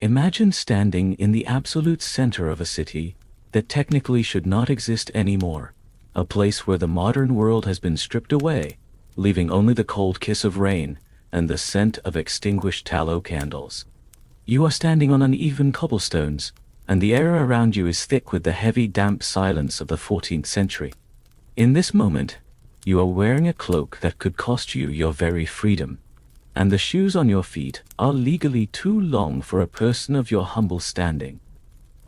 Imagine standing in the absolute center of a city that technically should not exist anymore, a place where the modern world has been stripped away, leaving only the cold kiss of rain and the scent of extinguished tallow candles. You are standing on uneven cobblestones, and the air around you is thick with the heavy, damp silence of the 14th century. In this moment, you are wearing a cloak that could cost you your very freedom, and the shoes on your feet are legally too long for a person of your humble standing.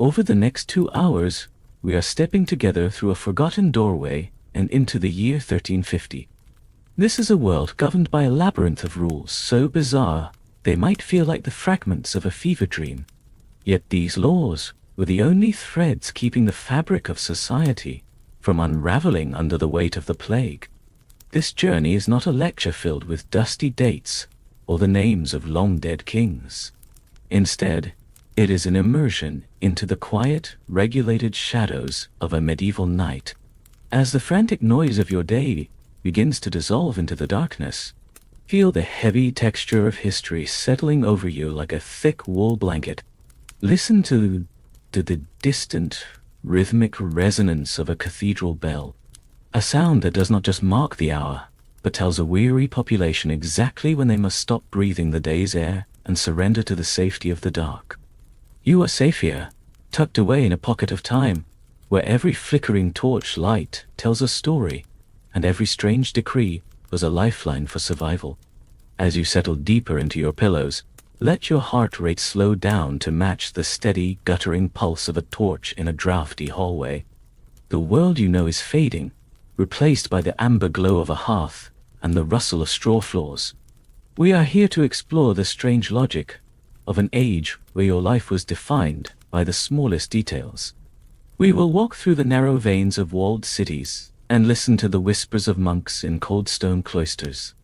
Over the next 2 hours, we are stepping together through a forgotten doorway and into the year 1350. This is a world governed by a labyrinth of rules so bizarre they might feel like the fragments of a fever dream. Yet these laws were the only threads keeping the fabric of society from unraveling under the weight of the plague. This journey is not a lecture filled with dusty dates or the names of long-dead kings. Instead, it is an immersion into the quiet, regulated shadows of a medieval night. As the frantic noise of your day begins to dissolve into the darkness, feel the heavy texture of history settling over you like a thick wool blanket. Listen to the distant, rhythmic resonance of a cathedral bell, a sound that does not just mark the hour, but tells a weary population exactly when they must stop breathing the day's air and surrender to the safety of the dark. You are safe here, tucked away in a pocket of time, where every flickering torch light tells a story, and every strange decree was a lifeline for survival. As you settle deeper into your pillows, let your heart rate slow down to match the steady, guttering pulse of a torch in a drafty hallway. The world you know is fading, replaced by the amber glow of a hearth and the rustle of straw floors. We are here to explore the strange logic of an age where your life was defined by the smallest details. We will walk through the narrow veins of walled cities and listen to the whispers of monks in cold stone cloisters.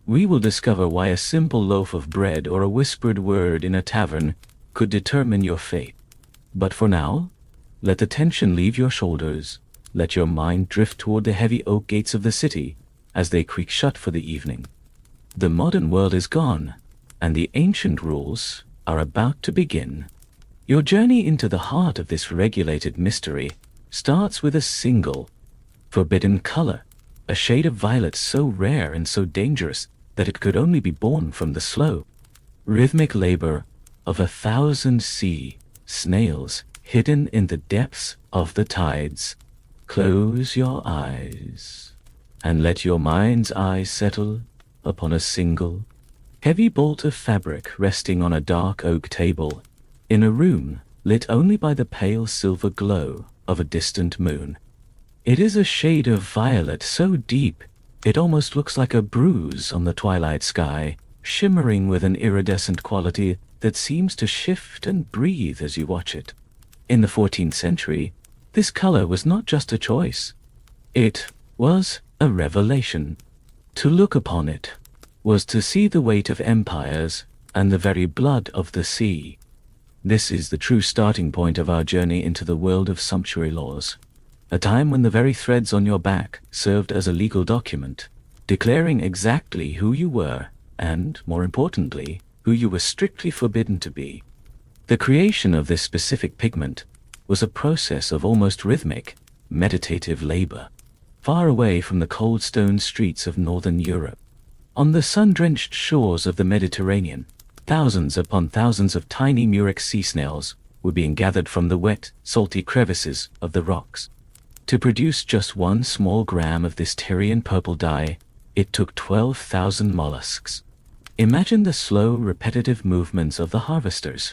We will discover why a simple loaf of bread or a whispered word in a tavern could determine your fate. But for now, let the tension leave your shoulders, let your mind drift toward the heavy oak gates of the city as they creak shut for the evening. The modern world is gone, and the ancient rules are about to begin. Your journey into the heart of this regulated mystery starts with a single, forbidden color, a shade of violet so rare and so dangerous that it could only be born from the slow, rhythmic labor of 1,000 sea snails hidden in the depths of the tides. Close your eyes and let your mind's eye settle upon a single, heavy bolt of fabric resting on a dark oak table in a room lit only by the pale silver glow of a distant moon. It is a shade of violet so deep it almost looks like a bruise on the twilight sky, shimmering with an iridescent quality that seems to shift and breathe as you watch it. In the 14th century, this color was not just a choice. It was a revelation. To look upon it was to see the weight of empires and the very blood of the sea. This is the true starting point of our journey into the world of sumptuary laws. A time when the very threads on your back served as a legal document, declaring exactly who you were and, more importantly, who you were strictly forbidden to be. The creation of this specific pigment was a process of almost rhythmic, meditative labor, far away from the cold stone streets of northern Europe. On the sun-drenched shores of the Mediterranean, thousands upon thousands of tiny murex sea snails were being gathered from the wet, salty crevices of the rocks. To produce just 1 small gram of this Tyrian purple dye, it took 12,000 mollusks. Imagine the slow, repetitive movements of the harvesters,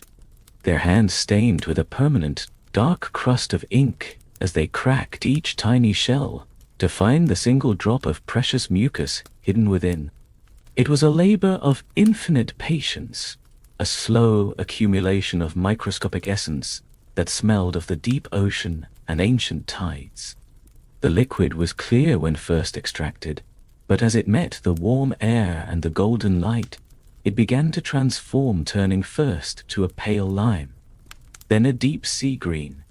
their hands stained with a permanent, dark crust of ink as they cracked each tiny shell to find the single drop of precious mucus hidden within. It was a labor of infinite patience, a slow accumulation of microscopic essence that smelled of the deep ocean and ancient tides. The liquid was clear when first extracted, but as it met the warm air and the golden light, it began to transform, turning first to a pale lime, then a deep sea green,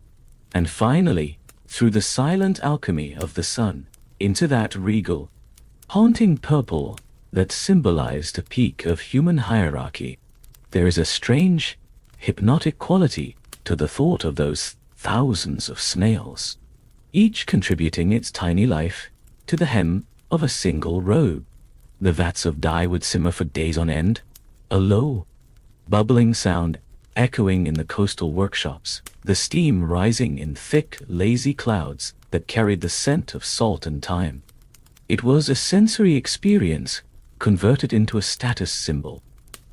and finally, through the silent alchemy of the sun, into that regal, haunting purple that symbolized a peak of human hierarchy. There is a strange, hypnotic quality to the thought of those thousands of snails, each contributing its tiny life to the hem of a single robe. The vats of dye would simmer for days on end, a low, bubbling sound echoing in the coastal workshops, the steam rising in thick, lazy clouds that carried the scent of salt and thyme. It was a sensory experience converted into a status symbol.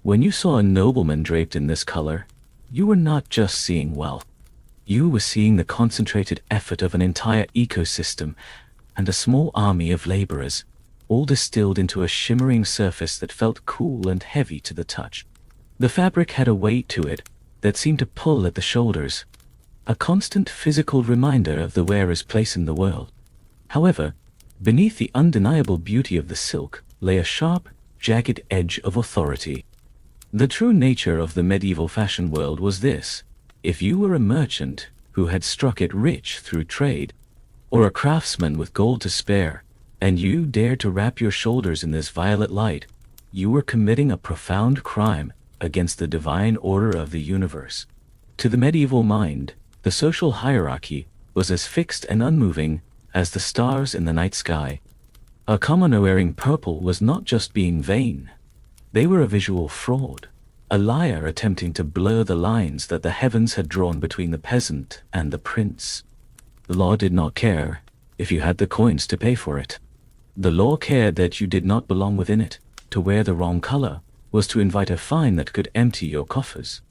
When you saw a nobleman draped in this color, you were not just seeing wealth. You were seeing the concentrated effort of an entire ecosystem and a small army of laborers, all distilled into a shimmering surface that felt cool and heavy to the touch. The fabric had a weight to it that seemed to pull at the shoulders, a constant physical reminder of the wearer's place in the world. However, beneath the undeniable beauty of the silk lay a sharp, jagged edge of authority. The true nature of the medieval fashion world was this: if you were a merchant who had struck it rich through trade, or a craftsman with gold to spare, and you dared to wrap your shoulders in this violet light, you were committing a profound crime against the divine order of the universe. To the medieval mind, the social hierarchy was as fixed and unmoving as the stars in the night sky. A commoner wearing purple was not just being vain. They were a visual fraud, a liar attempting to blur the lines that the heavens had drawn between the peasant and the prince. The law did not care if you had the coins to pay for it. The law cared that you did not belong within it. To wear the wrong color was to invite a fine that could empty your coffers,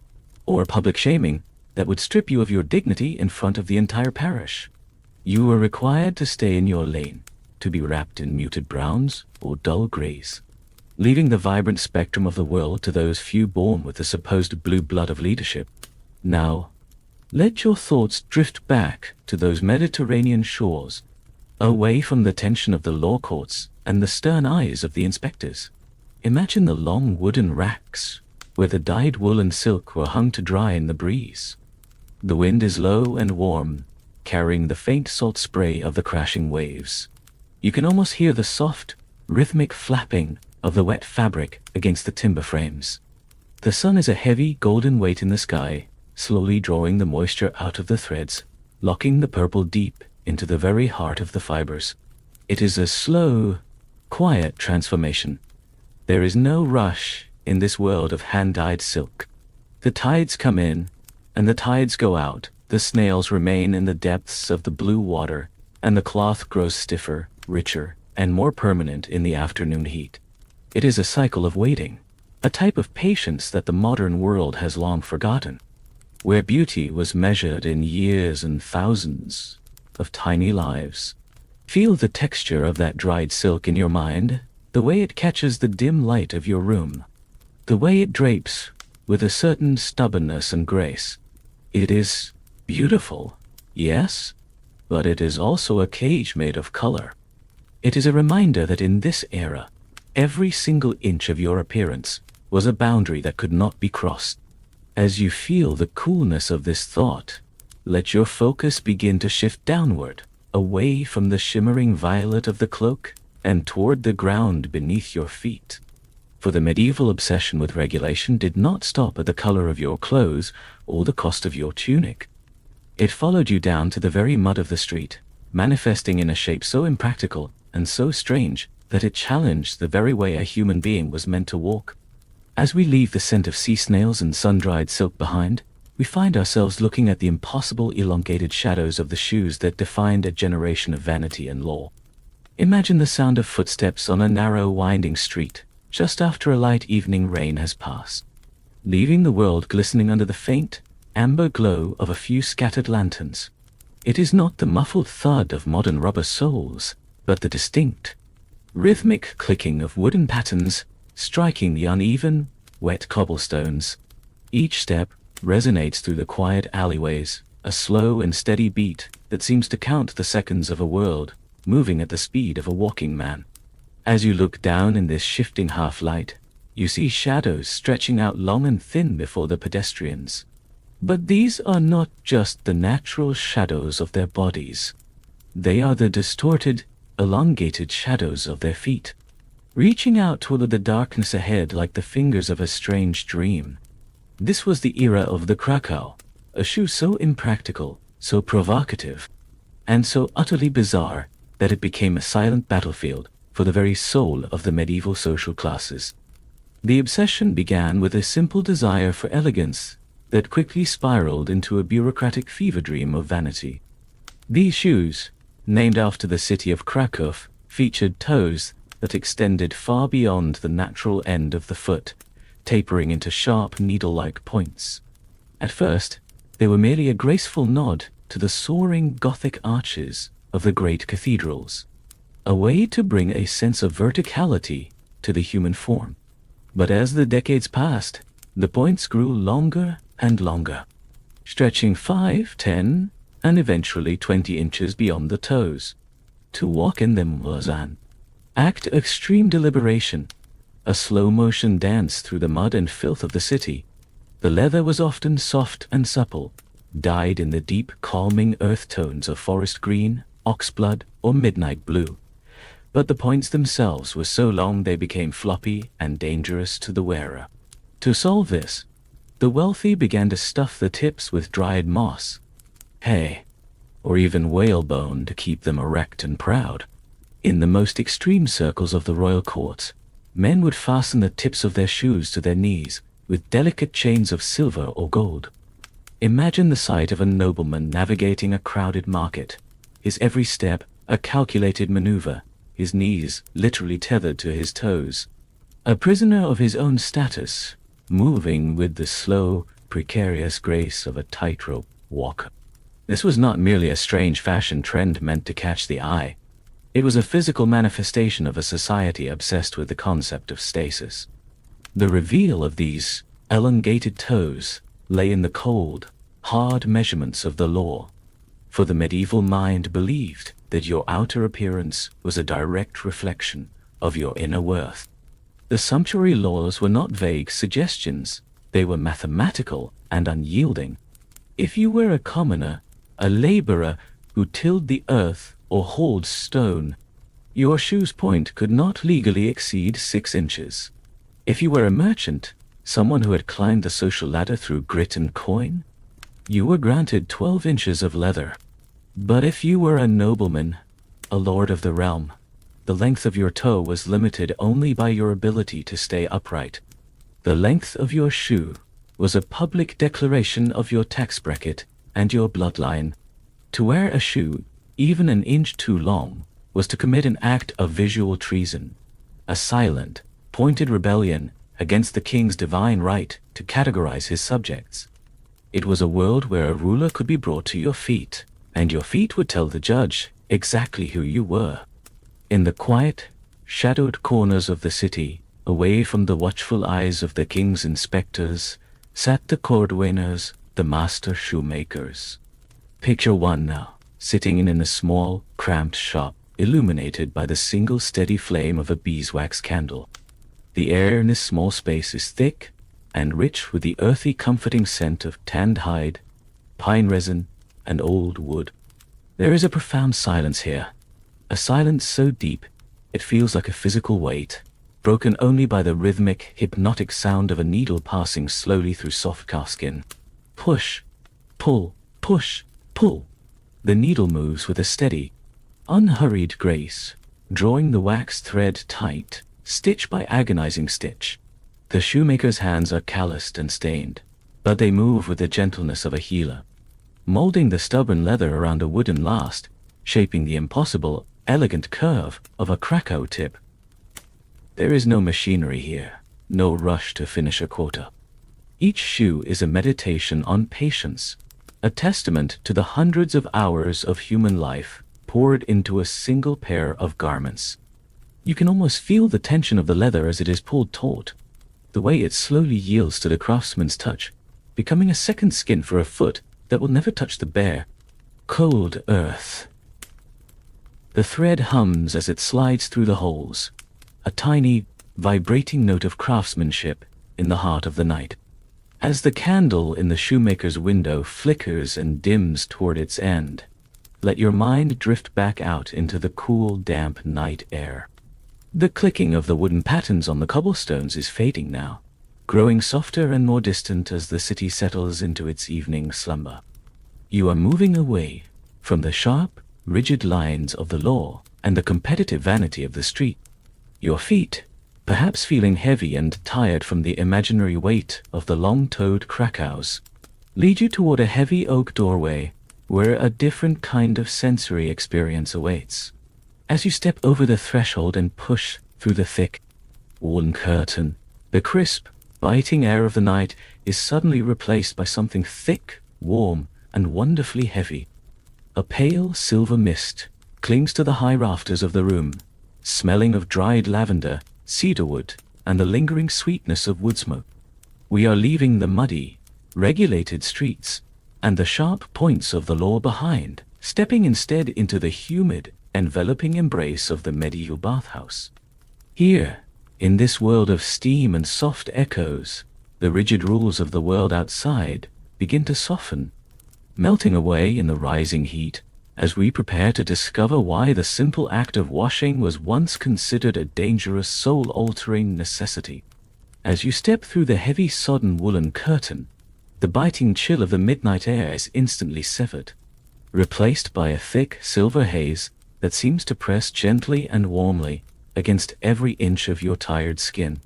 or public shaming that would strip you of your dignity in front of the entire parish. You were required to stay in your lane, to be wrapped in muted browns or dull grays, leaving the vibrant spectrum of the world to those few born with the supposed blue blood of leadership. Now, let your thoughts drift back to those Mediterranean shores, away from the tension of the law courts and the stern eyes of the inspectors. Imagine the long wooden racks where the dyed wool and silk were hung to dry in the breeze. The wind is low and warm, carrying the faint salt spray of the crashing waves. You can almost hear the soft, rhythmic flapping of the wet fabric against the timber frames. The sun is a heavy golden weight in the sky, slowly drawing the moisture out of the threads, locking the purple deep into the very heart of the fibers. It is a slow, quiet transformation. There is no rush in this world of hand-dyed silk. The tides come in, and the tides go out. The snails remain in the depths of the blue water, and the cloth grows stiffer, richer, and more permanent in the afternoon heat. It is a cycle of waiting, a type of patience that the modern world has long forgotten, where beauty was measured in years and thousands of tiny lives. Feel the texture of that dried silk in your mind, the way it catches the dim light of your room, the way it drapes with a certain stubbornness and grace. It is beautiful, yes, but it is also a cage made of color. It is a reminder that in this era, every single inch of your appearance was a boundary that could not be crossed. As you feel the coolness of this thought, let your focus begin to shift downward, away from the shimmering violet of the cloak and toward the ground beneath your feet. For the medieval obsession with regulation did not stop at the color of your clothes or the cost of your tunic. It followed you down to the very mud of the street, manifesting in a shape so impractical and so strange that it challenged the very way a human being was meant to walk. As we leave the scent of sea snails and sun-dried silk behind, we find ourselves looking at the impossible elongated shadows of the shoes that defined a generation of vanity and law. Imagine the sound of footsteps on a narrow, winding street, just after a light evening rain has passed, leaving the world glistening under the faint, amber glow of a few scattered lanterns. It is not the muffled thud of modern rubber soles, but the distinct, rhythmic clicking of wooden pattens striking the uneven, wet cobblestones. Each step resonates through the quiet alleyways, a slow and steady beat that seems to count the seconds of a world moving at the speed of a walking man. As you look down in this shifting half-light, you see shadows stretching out long and thin before the pedestrians. But these are not just the natural shadows of their bodies. They are the distorted, elongated shadows of their feet, reaching out toward the darkness ahead like the fingers of a strange dream. This was the era of the Krakow, a shoe so impractical, so provocative, and so utterly bizarre that it became a silent battlefield for the very soul of the medieval social classes. The obsession began with a simple desire for elegance that quickly spiraled into a bureaucratic fever dream of vanity. These shoes, named after the city of Krakow, featured toes that extended far beyond the natural end of the foot, tapering into sharp needle-like points. At first, they were merely a graceful nod to the soaring Gothic arches of the great cathedrals, a way to bring a sense of verticality to the human form. But as the decades passed, the points grew longer and longer, stretching 5, 10, and eventually 20 inches beyond the toes. To walk in them was an act of extreme deliberation, a slow-motion dance through the mud and filth of the city. The leather was often soft and supple, dyed in the deep, calming earth tones of forest green, oxblood, or midnight blue. But the points themselves were so long they became floppy and dangerous to the wearer. To solve this, the wealthy began to stuff the tips with dried moss, hay, or even whalebone to keep them erect and proud. In the most extreme circles of the royal courts, men would fasten the tips of their shoes to their knees with delicate chains of silver or gold. Imagine the sight of a nobleman navigating a crowded market, his every step a calculated maneuver, his knees literally tethered to his toes. A prisoner of his own status, moving with the slow, precarious grace of a tightrope walker. This was not merely a strange fashion trend meant to catch the eye. It was a physical manifestation of a society obsessed with the concept of stasis. The reveal of these elongated toes lay in the cold, hard measurements of the law, for the medieval mind believed that your outer appearance was a direct reflection of your inner worth. The sumptuary laws were not vague suggestions, they were mathematical and unyielding. If you were a commoner, a laborer who tilled the earth or hauled stone, your shoe's point could not legally exceed 6 inches. If you were a merchant, someone who had climbed the social ladder through grit and coin, you were granted 12 inches of leather. But if you were a nobleman, a lord of the realm, the length of your toe was limited only by your ability to stay upright. The length of your shoe was a public declaration of your tax bracket and your bloodline. To wear a shoe even an inch too long was to commit an act of visual treason, a silent, pointed rebellion against the king's divine right to categorize his subjects. It was a world where a ruler could be brought to your feet, and your feet would tell the judge exactly who you were. In the quiet, shadowed corners of the city, away from the watchful eyes of the king's inspectors, sat the cordwainers, the master shoemakers. Picture one now, sitting in a small, cramped shop, illuminated by the single steady flame of a beeswax candle. The air in this small space is thick and rich with the earthy, comforting scent of tanned hide, pine resin, and old wood. There is a profound silence here, a silence so deep it feels like a physical weight, broken only by the rhythmic, hypnotic sound of a needle passing slowly through soft calfskin. Push, pull, push, pull. The needle moves with a steady, unhurried grace, drawing the wax thread tight, stitch by agonizing stitch. The shoemaker's hands are calloused and stained, but they move with the gentleness of a healer, molding the stubborn leather around a wooden last, shaping the impossible, elegant curve of a Krakow tip. There is no machinery here, no rush to finish a quota. Each shoe is a meditation on patience, a testament to the hundreds of hours of human life poured into a single pair of garments. You can almost feel the tension of the leather as it is pulled taut, the way it slowly yields to the craftsman's touch, becoming a second skin for a foot that will never touch the bare, cold earth. The thread hums as it slides through the holes, a tiny, vibrating note of craftsmanship in the heart of the night. As the candle in the shoemaker's window flickers and dims toward its end, let your mind drift back out into the cool, damp night air. The clicking of the wooden patterns on the cobblestones is fading now, growing softer and more distant as the city settles into its evening slumber. You are moving away from the sharp, rigid lines of the law and the competitive vanity of the street. Your feet, perhaps feeling heavy and tired from the imaginary weight of the long-toed Krakows, lead you toward a heavy oak doorway where a different kind of sensory experience awaits. As you step over the threshold and push through the thick woolen curtain, the crisp, biting air of the night is suddenly replaced by something thick, warm, and wonderfully heavy. A pale silver mist clings to the high rafters of the room, smelling of dried lavender, cedarwood, and the lingering sweetness of wood smoke. We are leaving the muddy, regulated streets and the sharp points of the law behind, stepping instead into the humid, enveloping embrace of the medieval bathhouse. Here, in this world of steam and soft echoes, the rigid rules of the world outside begin to soften, melting away in the rising heat as we prepare to discover why the simple act of washing was once considered a dangerous, soul-altering necessity. As you step through the heavy sodden woolen curtain, the biting chill of the midnight air is instantly severed, replaced by a thick silver haze that seems to press gently and warmly against every inch of your tired skin.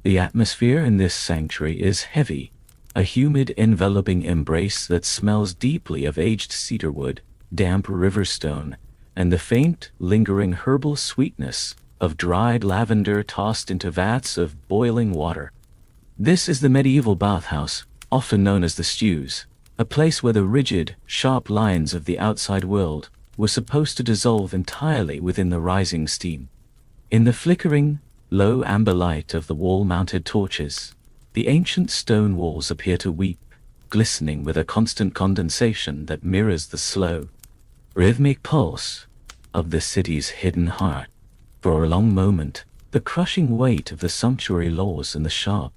The atmosphere in this sanctuary is heavy, a humid, enveloping embrace that smells deeply of aged cedarwood, damp river stone, and the faint, lingering herbal sweetness of dried lavender tossed into vats of boiling water. This is the medieval bathhouse, often known as the stews, a place where the rigid, sharp lines of the outside world were supposed to dissolve entirely within the rising steam. In the flickering, low amber light of the wall-mounted torches, the ancient stone walls appear to weep, glistening with a constant condensation that mirrors the slow, rhythmic pulse of the city's hidden heart. For a long moment, the crushing weight of the sumptuary laws and the sharp,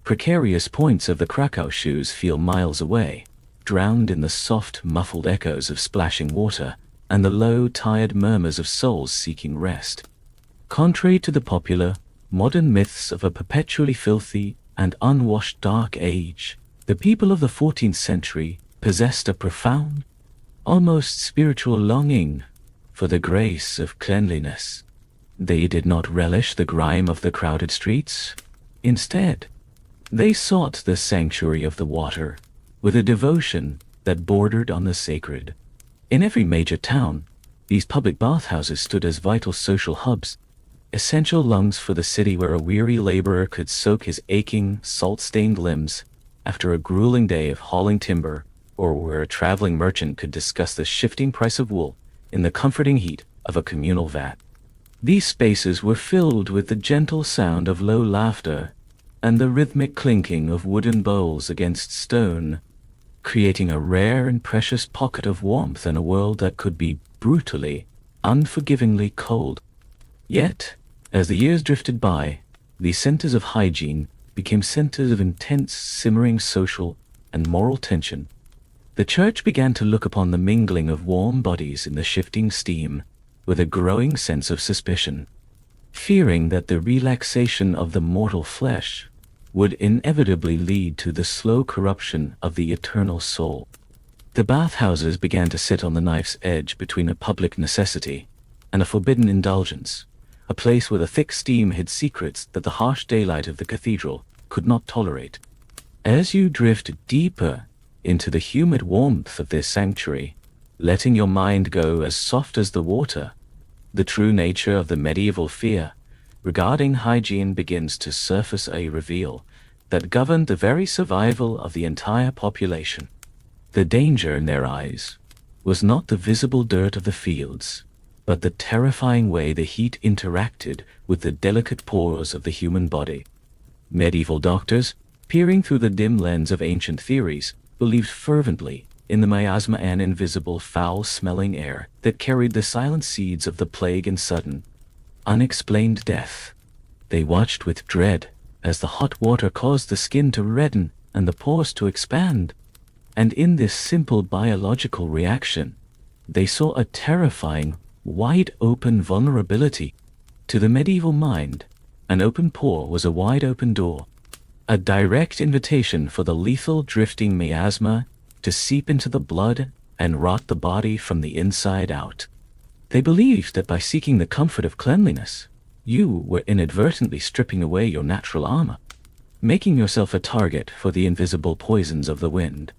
precarious points of the Krakow shoes feel miles away, drowned in the soft, muffled echoes of splashing water and the low, tired murmurs of souls seeking rest. Contrary to the popular, modern myths of a perpetually filthy and unwashed dark age, the people of the 14th century possessed a profound, almost spiritual longing for the grace of cleanliness. They did not relish the grime of the crowded streets. Instead, they sought the sanctuary of the water with a devotion that bordered on the sacred. In every major town, these public bathhouses stood as vital social hubs, essential lungs for the city where a weary laborer could soak his aching, salt-stained limbs after a grueling day of hauling timber, or where a traveling merchant could discuss the shifting price of wool in the comforting heat of a communal vat. These spaces were filled with the gentle sound of low laughter and the rhythmic clinking of wooden bowls against stone, creating a rare and precious pocket of warmth in a world that could be brutally, unforgivingly cold. Yet, as the years drifted by, these centers of hygiene became centers of intense, simmering social and moral tension. The church began to look upon the mingling of warm bodies in the shifting steam with a growing sense of suspicion, fearing that the relaxation of the mortal flesh would inevitably lead to the slow corruption of the eternal soul. The bathhouses began to sit on the knife's edge between a public necessity and a forbidden indulgence, a place where the thick steam hid secrets that the harsh daylight of the cathedral could not tolerate. As you drift deeper into the humid warmth of this sanctuary, letting your mind go as soft as the water, the true nature of the medieval fear regarding hygiene begins to surface, a reveal that governed the very survival of the entire population. The danger in their eyes was not the visible dirt of the fields, but the terrifying way the heat interacted with the delicate pores of the human body. Medieval doctors, peering through the dim lens of ancient theories, believed fervently in the miasma, an invisible, foul-smelling air that carried the silent seeds of the plague and sudden, unexplained death. They watched with dread as the hot water caused the skin to redden and the pores to expand, and in this simple biological reaction, they saw a terrifying, wide-open vulnerability. To the medieval mind, an open pore was a wide-open door, a direct invitation for the lethal drifting miasma to seep into the blood and rot the body from the inside out. They believed that by seeking the comfort of cleanliness, you were inadvertently stripping away your natural armor, making yourself a target for the invisible poisons of the wind.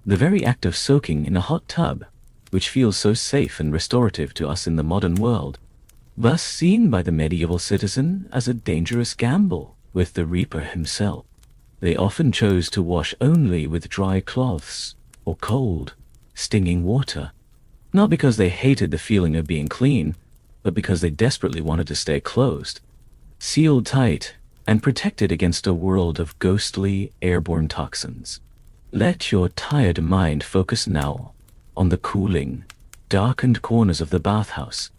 The very act of soaking in a hot tub, which feels so safe and restorative to us in the modern world, thus seen by the medieval citizen as a dangerous gamble with the reaper himself. They often chose to wash only with dry cloths or cold, stinging water, not because they hated the feeling of being clean, but because they desperately wanted to stay closed, sealed tight, and protected against a world of ghostly, airborne toxins. Let your tired mind focus now on the cooling, darkened corners of the bathhouse,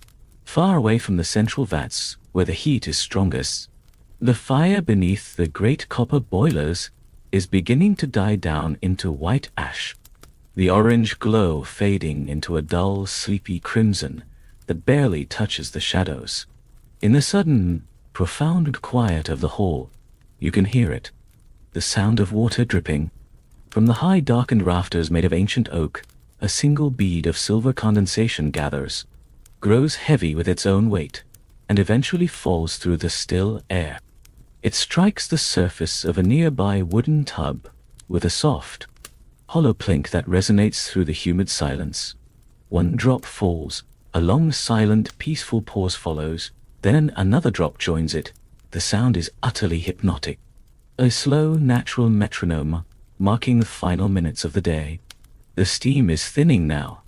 far away from the central vats where the heat is strongest. The fire beneath the great copper boilers is beginning to die down into white ash, the orange glow fading into a dull, sleepy crimson that barely touches the shadows. In the sudden, profound quiet of the hall, you can hear it, the sound of water dripping. From the high darkened rafters made of ancient oak, a single bead of silver condensation gathers, grows heavy with its own weight, and eventually falls through the still air. It strikes the surface of a nearby wooden tub with a soft, hollow plink that resonates through the humid silence. One drop falls, a long, silent, peaceful pause follows, then another drop joins it. The sound is utterly hypnotic, a slow, natural metronome marking the final minutes of the day. The steam is thinning now,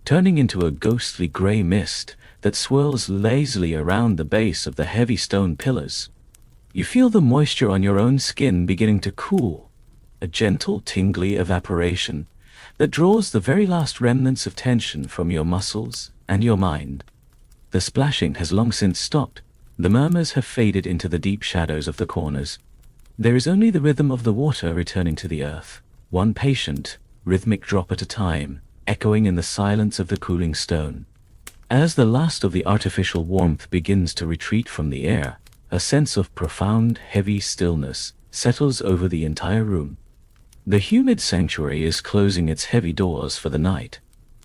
turning into a ghostly gray mist that swirls lazily around the base of the heavy stone pillars. You feel the moisture on your own skin beginning to cool, a gentle, tingly evaporation that draws the very last remnants of tension from your muscles and your mind. The splashing has long since stopped. The murmurs have faded into the deep shadows of the corners. There is only the rhythm of the water returning to the earth, one patient, rhythmic drop at a time, echoing in the silence of the cooling stone. As the last of the artificial warmth begins to retreat from the air, a sense of profound, heavy stillness settles over the entire room. The humid sanctuary is closing its heavy doors for the night,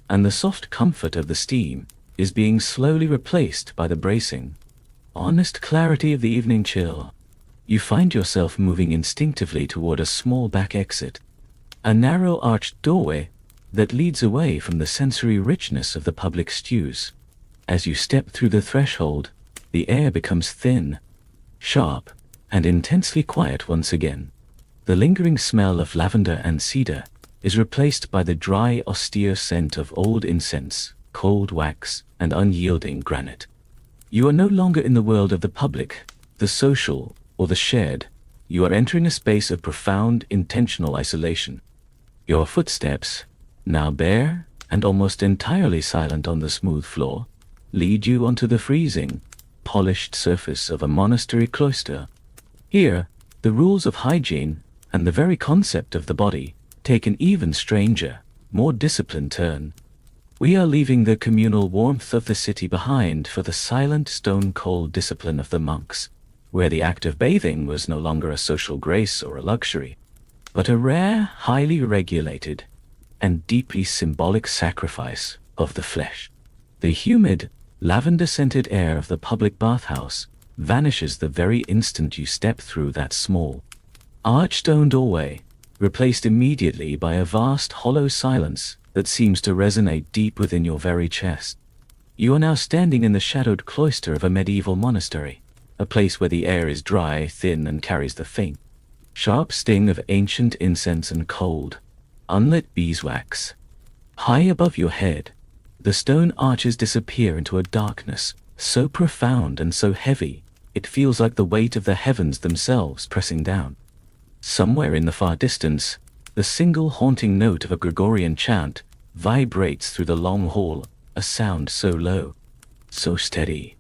and the soft comfort of the steam is being slowly replaced by the bracing, honest clarity of the evening chill. You find yourself moving instinctively toward a small back exit, a narrow arched doorway that leads away from the sensory richness of the public stews. As you step through the threshold, the air becomes thin, sharp, and intensely quiet once again. The lingering smell of lavender and cedar is replaced by the dry, austere scent of old incense, cold wax, and unyielding granite. You are no longer in the world of the public, the social, or the shared. You are entering a space of profound, intentional isolation. Your footsteps, now bare and almost entirely silent on the smooth floor, lead you onto the freezing, polished surface of a monastery cloister. Here, the rules of hygiene and the very concept of the body take an even stranger, more disciplined turn. We are leaving the communal warmth of the city behind for the silent, stone-cold discipline of the monks, where the act of bathing was no longer a social grace or a luxury, but a rare, highly regulated, and deeply symbolic sacrifice of the flesh. The humid, lavender-scented air of the public bathhouse vanishes the very instant you step through that small, arched stone doorway, replaced immediately by a vast, hollow silence that seems to resonate deep within your very chest. You are now standing in the shadowed cloister of a medieval monastery, a place where the air is dry, thin, and carries the faint, sharp sting of ancient incense and cold, unlit beeswax. High above your head, the stone arches disappear into a darkness so profound and so heavy, it feels like the weight of the heavens themselves pressing down. Somewhere in the far distance, the single haunting note of a Gregorian chant vibrates through the long hall, a sound so low, so steady,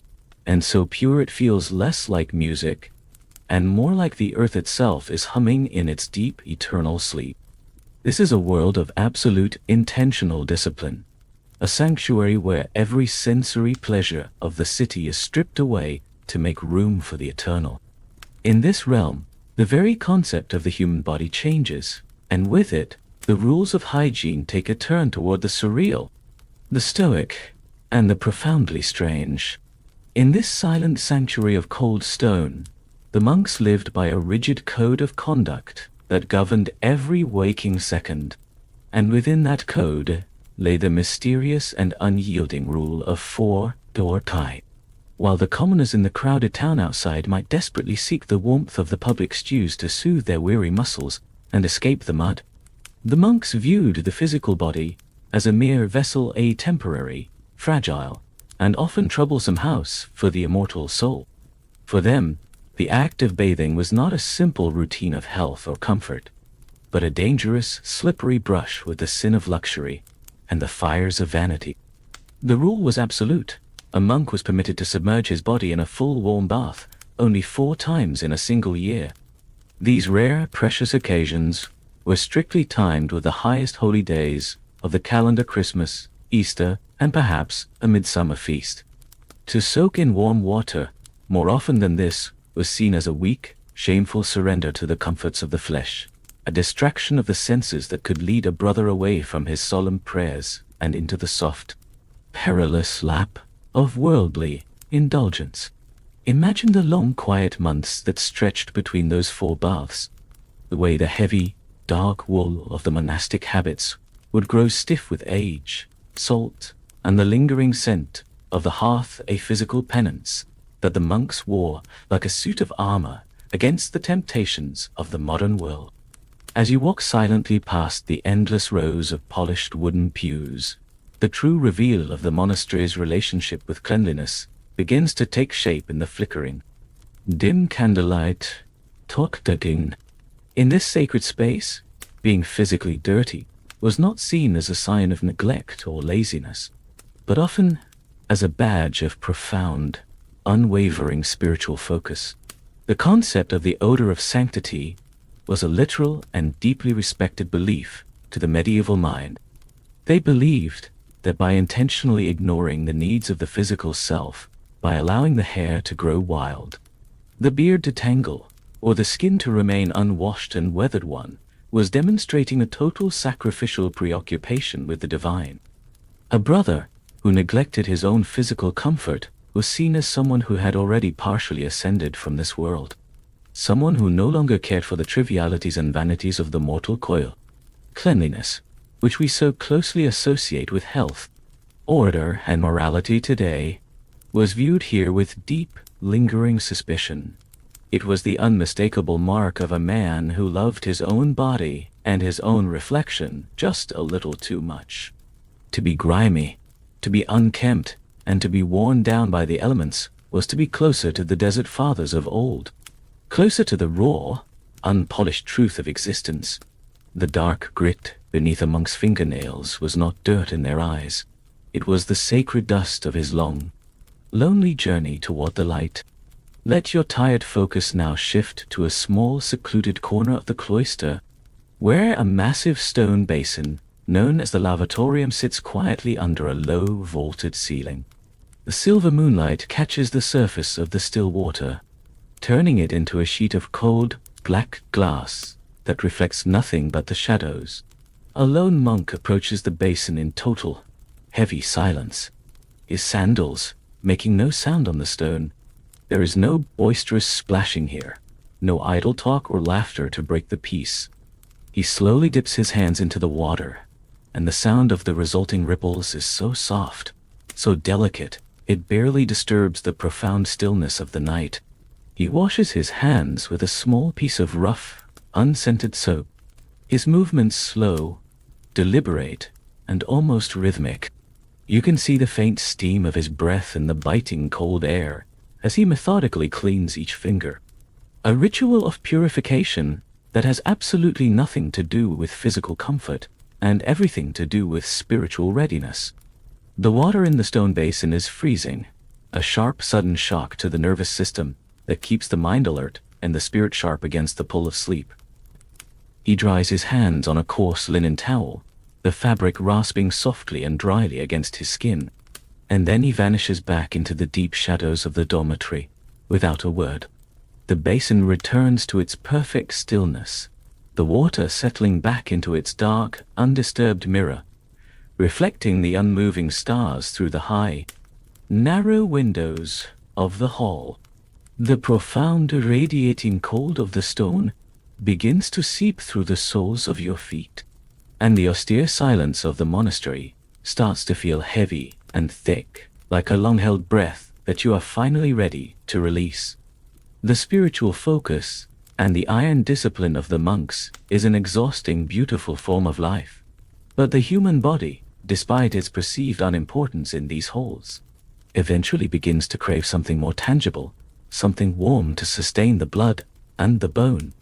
and so pure it feels less like music, and more like the earth itself is humming in its deep, eternal sleep. This is a world of absolute, intentional discipline, a sanctuary where every sensory pleasure of the city is stripped away to make room for the eternal. In this realm, The very concept of the human body changes, and with it, the rules of hygiene take a turn toward the surreal, the stoic, and the profoundly strange. In this silent sanctuary of cold stone, the monks lived by a rigid code of conduct that governed every waking second, and within that code lay the mysterious and unyielding rule of 4-door tie. While the commoners in the crowded town outside might desperately seek the warmth of the public stews to soothe their weary muscles and escape the mud, the monks viewed the physical body as a mere vessel, a temporary, fragile, and often troublesome house for the immortal soul. For them, the act of bathing was not a simple routine of health or comfort, but a dangerous, slippery brush with the sin of luxury and the fires of vanity. The rule was absolute. A monk was permitted to submerge his body in a full warm bath only 4 times in a single year. These rare, precious occasions were strictly timed with the highest holy days of the calendar: Christmas, Easter, and perhaps a midsummer feast. To soak in warm water, more often than this, was seen as a weak, shameful surrender to the comforts of the flesh, a distraction of the senses that could lead a brother away from his solemn prayers and into the soft, perilous lap of worldly indulgence. Imagine the long, quiet months that stretched between those 4 baths, the way the heavy, dark wool of the monastic habits would grow stiff with age, salt, and the lingering scent of the hearth, a physical penance that the monks wore like a suit of armor against the temptations of the modern world. As you walk silently past the endless rows of polished wooden pews, the true reveal of the monastery's relationship with cleanliness begins to take shape in the flickering, dim candlelight. Toktatin. In this sacred space, being physically dirty was not seen as a sign of neglect or laziness, but often as a badge of profound, unwavering spiritual focus. The concept of the odor of sanctity was a literal and deeply respected belief to the medieval mind. They believed that by intentionally ignoring the needs of the physical self, by allowing the hair to grow wild, the beard to tangle, or the skin to remain unwashed and weathered, one was demonstrating a total sacrificial preoccupation with the divine. A brother who neglected his own physical comfort was seen as someone who had already partially ascended from this world, someone who no longer cared for the trivialities and vanities of the mortal coil. Cleanliness, which we so closely associate with health, order, and morality today, was viewed here with deep, lingering suspicion. It was the unmistakable mark of a man who loved his own body and his own reflection just a little too much. To be grimy, to be unkempt, and to be worn down by the elements was to be closer to the desert fathers of old, closer to the raw, unpolished truth of existence. The dark grit beneath a monk's fingernails was not dirt in their eyes. It was the sacred dust of his long, lonely journey toward the light. Let your tired focus now shift to a small, secluded corner of the cloister, where a massive stone basin, known as the lavatorium, sits quietly under a low, vaulted ceiling. The silver moonlight catches the surface of the still water, turning it into a sheet of cold, black glass that reflects nothing but the shadows. A lone monk approaches the basin in total, heavy silence, his sandals making no sound on the stone. There is no boisterous splashing here, no idle talk or laughter to break the peace. He slowly dips his hands into the water, and the sound of the resulting ripples is so soft, so delicate, it barely disturbs the profound stillness of the night. He washes his hands with a small piece of rough, unscented soap, his movements slow, deliberate, and almost rhythmic. You can see the faint steam of his breath in the biting cold air as he methodically cleans each finger. A ritual of purification that has absolutely nothing to do with physical comfort and everything to do with spiritual readiness. The water in the stone basin is freezing, a sharp, sudden shock to the nervous system that keeps the mind alert and the spirit sharp against the pull of sleep. He dries his hands on a coarse linen towel, the fabric rasping softly and dryly against his skin, and then he vanishes back into the deep shadows of the dormitory, without a word. The basin returns to its perfect stillness, the water settling back into its dark, undisturbed mirror, reflecting the unmoving stars through the high, narrow windows of the hall. The profound radiating cold of the stone begins to seep through the soles of your feet, and the austere silence of the monastery starts to feel heavy and thick, like a long-held breath that you are finally ready to release. The spiritual focus and the iron discipline of the monks is an exhausting, beautiful form of life. But the human body, despite its perceived unimportance in these halls, eventually begins to crave something more tangible, something warm to sustain the blood and the bone.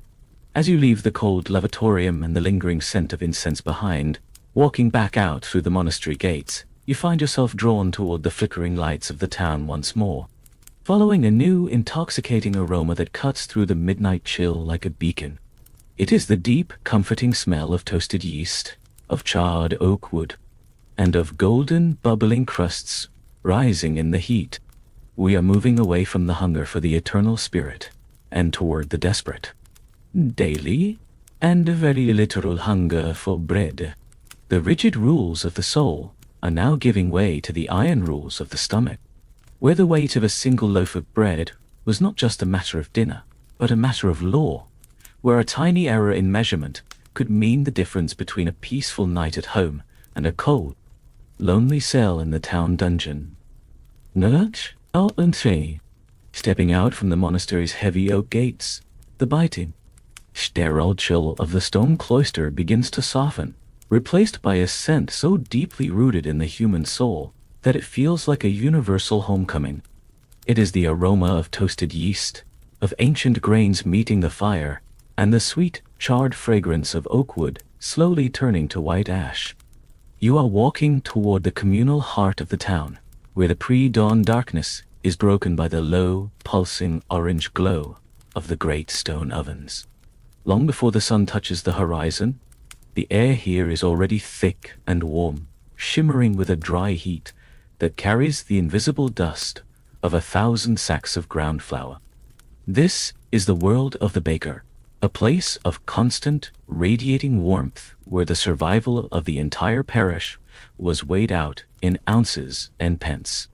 As you leave the cold lavatorium and the lingering scent of incense behind, walking back out through the monastery gates, you find yourself drawn toward the flickering lights of the town once more, following a new, intoxicating aroma that cuts through the midnight chill like a beacon. It is the deep, comforting smell of toasted yeast, of charred oak wood, and of golden, bubbling crusts rising in the heat. We are moving away from the hunger for the eternal spirit and toward the desperate, daily, and very literal hunger for bread. The rigid rules of the soul are now giving way to the iron rules of the stomach, where the weight of a single loaf of bread was not just a matter of dinner, but a matter of law, where a tiny error in measurement could mean the difference between a peaceful night at home and a cold, lonely cell in the town dungeon. Nudge, out and say, stepping out from the monastery's heavy oak gates, the biting, sterile chill of the stone cloister begins to soften, replaced by a scent so deeply rooted in the human soul that it feels like a universal homecoming. It is the aroma of toasted yeast, of ancient grains meeting the fire, and the sweet, charred fragrance of oak wood slowly turning to white ash. You are walking toward the communal heart of the town, where the pre-dawn darkness is broken by the low, pulsing orange glow of the great stone ovens. Long before the sun touches the horizon, the air here is already thick and warm, shimmering with a dry heat that carries the invisible dust of 1,000 sacks of ground flour. This is the world of the baker, a place of constant, radiating warmth where the survival of the entire parish was weighed out in ounces and pence.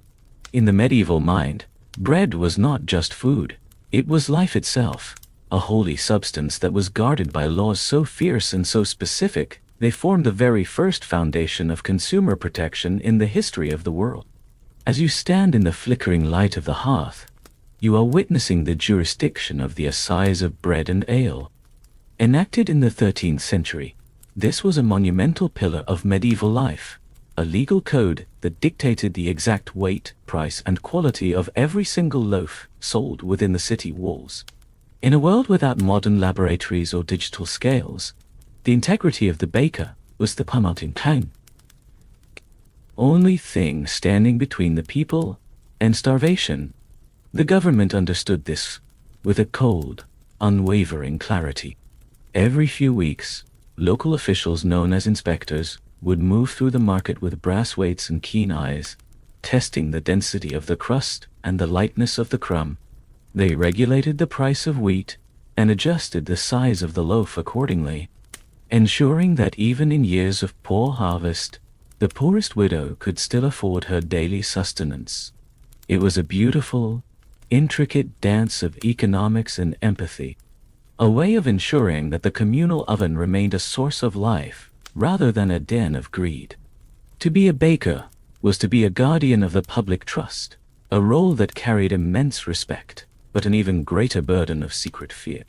In the medieval mind, bread was not just food, it was life itself, a holy substance that was guarded by laws so fierce and so specific, they formed the very first foundation of consumer protection in the history of the world. As you stand in the flickering light of the hearth, you are witnessing the jurisdiction of the Assize of Bread and Ale. Enacted in the 13th century, this was a monumental pillar of medieval life, a legal code that dictated the exact weight, price, and quality of every single loaf sold within the city walls. In a world without modern laboratories or digital scales, the integrity of the baker was the paramount only thing standing between the people and starvation. The government understood this with a cold, unwavering clarity. Every few weeks, local officials known as inspectors would move through the market with brass weights and keen eyes, testing the density of the crust and the lightness of the crumb. They regulated the price of wheat and adjusted the size of the loaf accordingly, ensuring that even in years of poor harvest, the poorest widow could still afford her daily sustenance. It was a beautiful, intricate dance of economics and empathy, a way of ensuring that the communal oven remained a source of life rather than a den of greed. To be a baker was to be a guardian of the public trust, a role that carried immense respect, but an even greater burden of secret fear.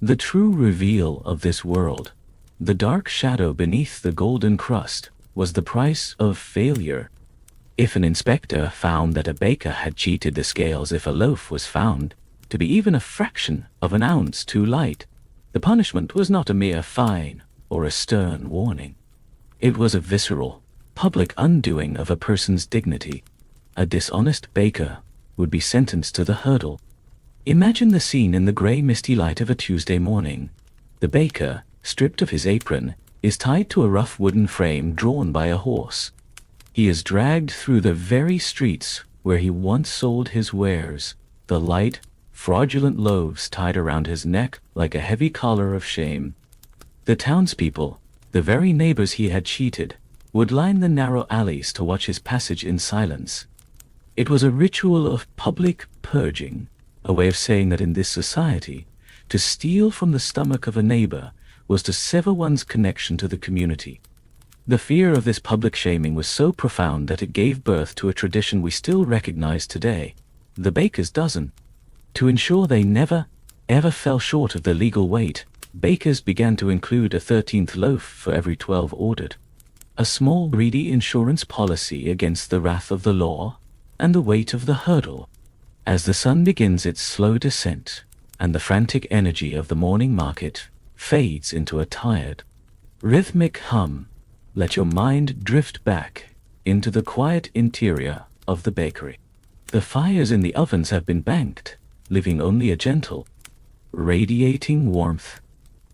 The true reveal of this world, the dark shadow beneath the golden crust, was the price of failure. If an inspector found that a baker had cheated the scales, if a loaf was found to be even a fraction of an ounce too light, the punishment was not a mere fine or a stern warning. It was a visceral, public undoing of a person's dignity. A dishonest baker would be sentenced to the hurdle. Imagine the scene in the grey misty light of a Tuesday morning. The baker, stripped of his apron, is tied to a rough wooden frame drawn by a horse. He is dragged through the very streets where he once sold his wares. The light fraudulent loaves tied around his neck like a heavy collar of shame. The townspeople, the very neighbors he had cheated, would line the narrow alleys to watch his passage in silence. It was a ritual of public purging, a way of saying that in this society, to steal from the stomach of a neighbor was to sever one's connection to the community. The fear of this public shaming was so profound that it gave birth to a tradition we still recognize today, the baker's dozen. To ensure they never, ever fell short of the legal weight, bakers began to include a 13th loaf for every 12 ordered. A small greedy insurance policy against the wrath of the law and the weight of the hurdle. As the sun begins its slow descent, and the frantic energy of the morning market fades into a tired, rhythmic hum, let your mind drift back into the quiet interior of the bakery. The fires in the ovens have been banked, leaving only a gentle, radiating warmth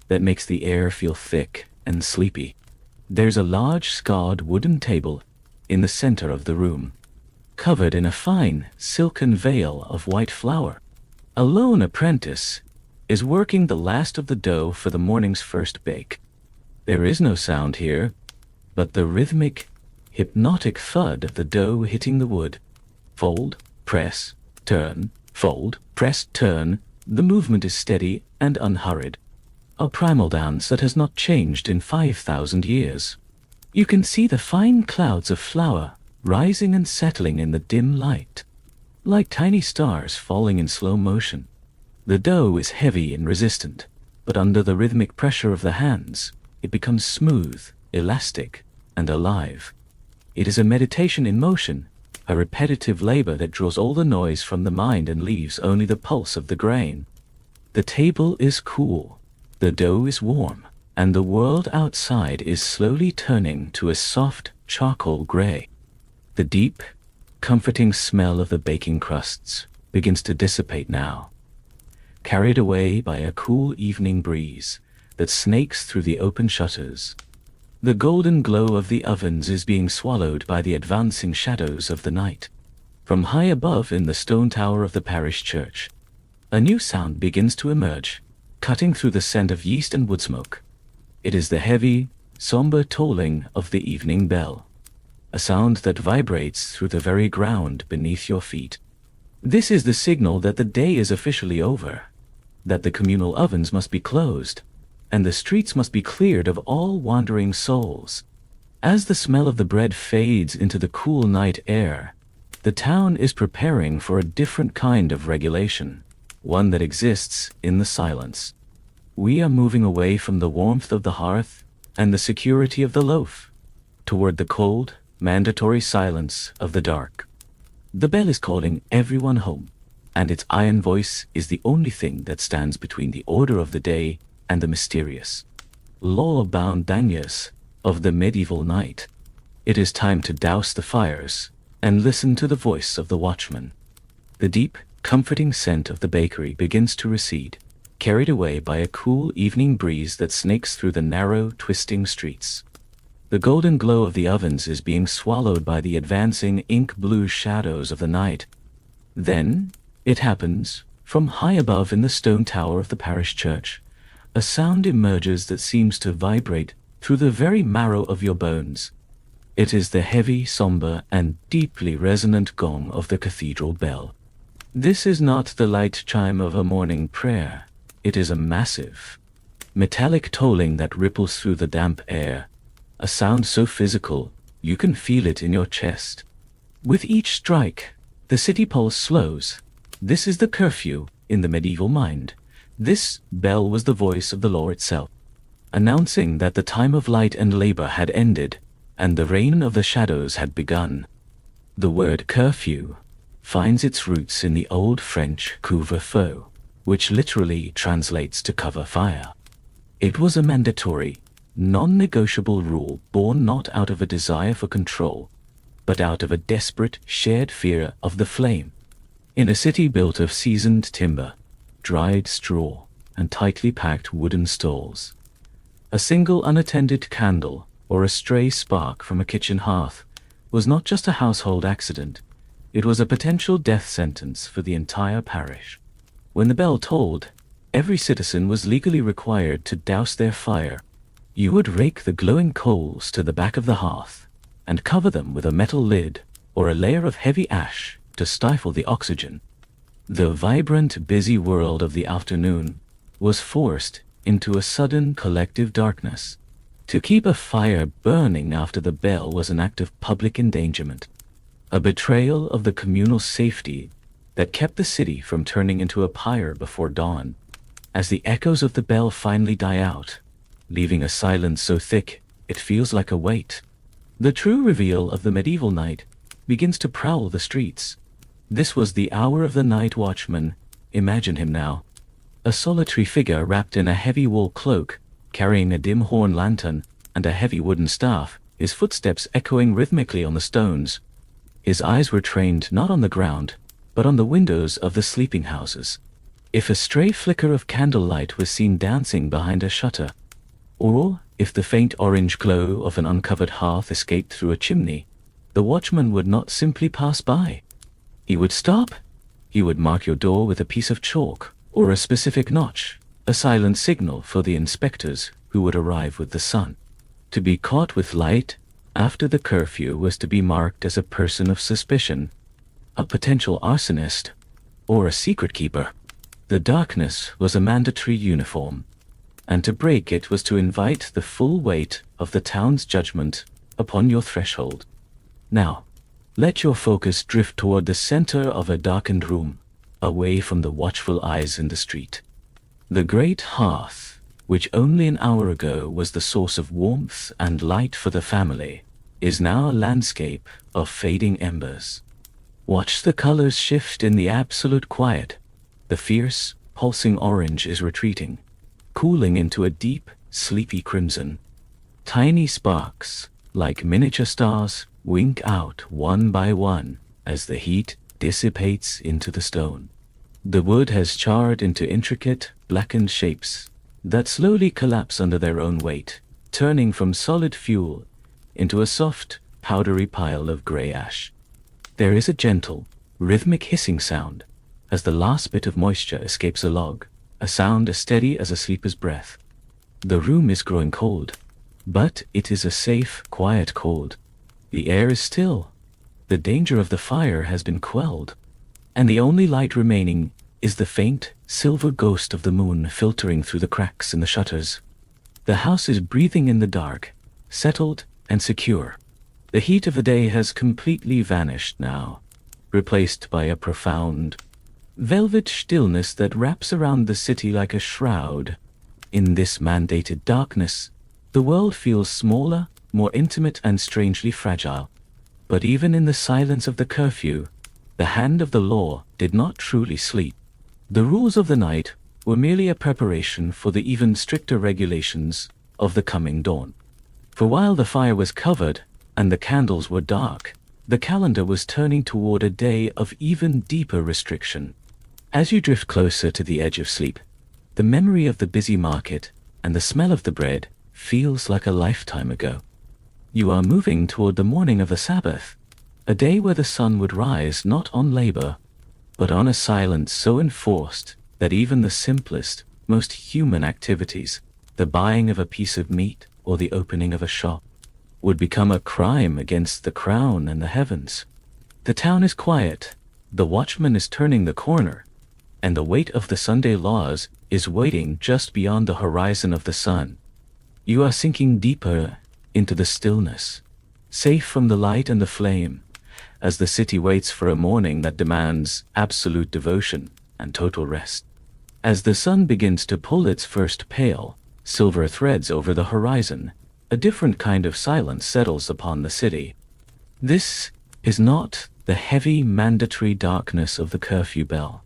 that makes the air feel thick and sleepy. There's a large scarred wooden table in the center of the room, covered in a fine silken veil of white flour. A lone apprentice is working the last of the dough for the morning's first bake. There is no sound here, but the rhythmic, hypnotic thud of the dough hitting the wood. Fold, press, turn, fold, press, turn. The movement is steady and unhurried. A primal dance that has not changed in 5,000 years. You can see the fine clouds of flour rising and settling in the dim light, like tiny stars falling in slow motion. The dough is heavy and resistant, but under the rhythmic pressure of the hands, it becomes smooth, elastic, and alive. It is a meditation in motion, a repetitive labor that draws all the noise from the mind and leaves only the pulse of the grain. The table is cool, the dough is warm, and the world outside is slowly turning to a soft charcoal gray. The deep, comforting smell of the baking crusts begins to dissipate now, carried away by a cool evening breeze that snakes through the open shutters. The golden glow of the ovens is being swallowed by the advancing shadows of the night. From high above in the stone tower of the parish church, a new sound begins to emerge, cutting through the scent of yeast and wood smoke. It is the heavy, somber tolling of the evening bell, a sound that vibrates through the very ground beneath your feet. This is the signal that the day is officially over, that the communal ovens must be closed, and the streets must be cleared of all wandering souls. As the smell of the bread fades into the cool night air, the town is preparing for a different kind of regulation, one that exists in the silence. We are moving away from the warmth of the hearth and the security of the loaf, toward the cold, mandatory silence of the dark. The bell is calling everyone home, and its iron voice is the only thing that stands between the order of the day and the mysterious, law-bound dangers of the medieval night. It is time to douse the fires and listen to the voice of the watchman. The deep, comforting scent of the bakery begins to recede, carried away by a cool evening breeze that snakes through the narrow, twisting streets. The golden glow of the ovens is being swallowed by the advancing ink-blue shadows of the night. Then, it happens, from high above in the stone tower of the parish church, a sound emerges that seems to vibrate through the very marrow of your bones. It is the heavy, somber, and deeply resonant gong of the cathedral bell. This is not the light chime of a morning prayer. It is a massive, metallic tolling that ripples through the damp air, a sound so physical you can feel it in your chest. With each strike, the city pulse slows. This is the curfew in the medieval mind. This bell was the voice of the law itself, announcing that the time of light and labor had ended, and the reign of the shadows had begun. The word curfew finds its roots in the old French couvre-feu, which literally translates to cover fire. It was a mandatory, non-negotiable rule born not out of a desire for control, but out of a desperate, shared fear of the flame. In a city built of seasoned timber, dried straw, and tightly packed wooden stalls, a single unattended candle or a stray spark from a kitchen hearth was not just a household accident, it was a potential death sentence for the entire parish. When the bell tolled, every citizen was legally required to douse their fire. You would rake the glowing coals to the back of the hearth and cover them with a metal lid or a layer of heavy ash to stifle the oxygen. The vibrant, busy world of the afternoon was forced into a sudden collective darkness. To keep a fire burning after the bell was an act of public endangerment, a betrayal of the communal safety that kept the city from turning into a pyre before dawn. As the echoes of the bell finally die out, leaving a silence so thick it feels like a weight, the true reveal of the medieval night begins to prowl the streets. This was the hour of the night watchman. Imagine him now, a solitary figure wrapped in a heavy wool cloak, carrying a dim horn lantern and a heavy wooden staff, his footsteps echoing rhythmically on the stones. His eyes were trained not on the ground, but on the windows of the sleeping houses. If a stray flicker of candlelight was seen dancing behind a shutter, or if the faint orange glow of an uncovered hearth escaped through a chimney, the watchman would not simply pass by. He would stop. He would mark your door with a piece of chalk or a specific notch, a silent signal for the inspectors who would arrive with the sun. To be caught with light after the curfew was to be marked as a person of suspicion, a potential arsonist, or a secret keeper. The darkness was a mandatory uniform, and to break it was to invite the full weight of the town's judgment upon your threshold. Now, let your focus drift toward the center of a darkened room, away from the watchful eyes in the street. The great hearth, which only an hour ago was the source of warmth and light for the family, is now a landscape of fading embers. Watch the colors shift in the absolute quiet. The fierce, pulsing orange is retreating, cooling into a deep, sleepy crimson. Tiny sparks, like miniature stars, wink out one by one as the heat dissipates into the stone. The wood has charred into intricate, blackened shapes that slowly collapse under their own weight, turning from solid fuel into a soft, powdery pile of gray ash. There is a gentle, rhythmic hissing sound as the last bit of moisture escapes a log, a sound as steady as a sleeper's breath. The room is growing cold, but it is a safe, quiet cold. The air is still. The danger of the fire has been quelled, and the only light remaining is the faint, silver ghost of the moon filtering through the cracks in the shutters. The house is breathing in the dark, settled and secure. The heat of the day has completely vanished now, replaced by a profound, velvet stillness that wraps around the city like a shroud. In this mandated darkness, the world feels smaller, more intimate and strangely fragile. But even in the silence of the curfew, the hand of the law did not truly sleep. The rules of the night were merely a preparation for the even stricter regulations of the coming dawn. For while the fire was covered and the candles were dark, the calendar was turning toward a day of even deeper restriction. As you drift closer to the edge of sleep, the memory of the busy market and the smell of the bread feels like a lifetime ago. You are moving toward the morning of the Sabbath, a day where the sun would rise not on labor, but on a silence so enforced that even the simplest, most human activities, the buying of a piece of meat or the opening of a shop, would become a crime against the crown and the heavens. The town is quiet, the watchman is turning the corner, and the weight of the Sunday laws is waiting just beyond the horizon of the sun. You are sinking deeper into the stillness, safe from the light and the flame, as the city waits for a morning that demands absolute devotion and total rest. As the sun begins to pull its first pale, silver threads over the horizon, a different kind of silence settles upon the city. This is not the heavy, mandatory darkness of the curfew bell,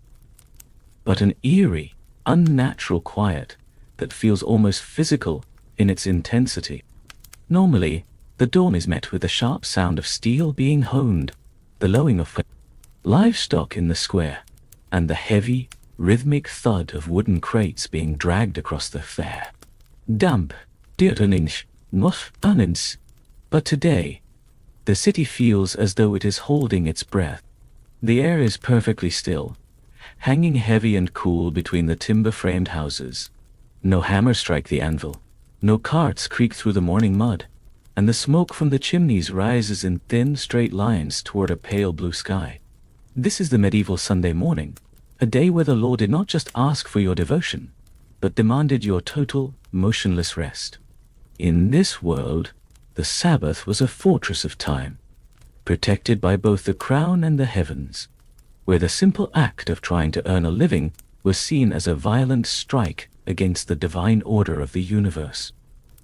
but an eerie, unnatural quiet that feels almost physical in its intensity. Normally, the dawn is met with the sharp sound of steel being honed, the lowing of livestock in the square, and the heavy, rhythmic thud of wooden crates being dragged across the fair. Damp, but today, the city feels as though it is holding its breath. The air is perfectly still, hanging heavy and cool between the timber-framed houses. No hammer strike the anvil, no carts creak through the morning mud, and the smoke from the chimneys rises in thin, straight lines toward a pale blue sky. This is the medieval Sunday morning, a day where the law did not just ask for your devotion, but demanded your total, motionless rest. In this world, the Sabbath was a fortress of time, protected by both the crown and the heavens, where the simple act of trying to earn a living was seen as a violent strike against the divine order of the universe.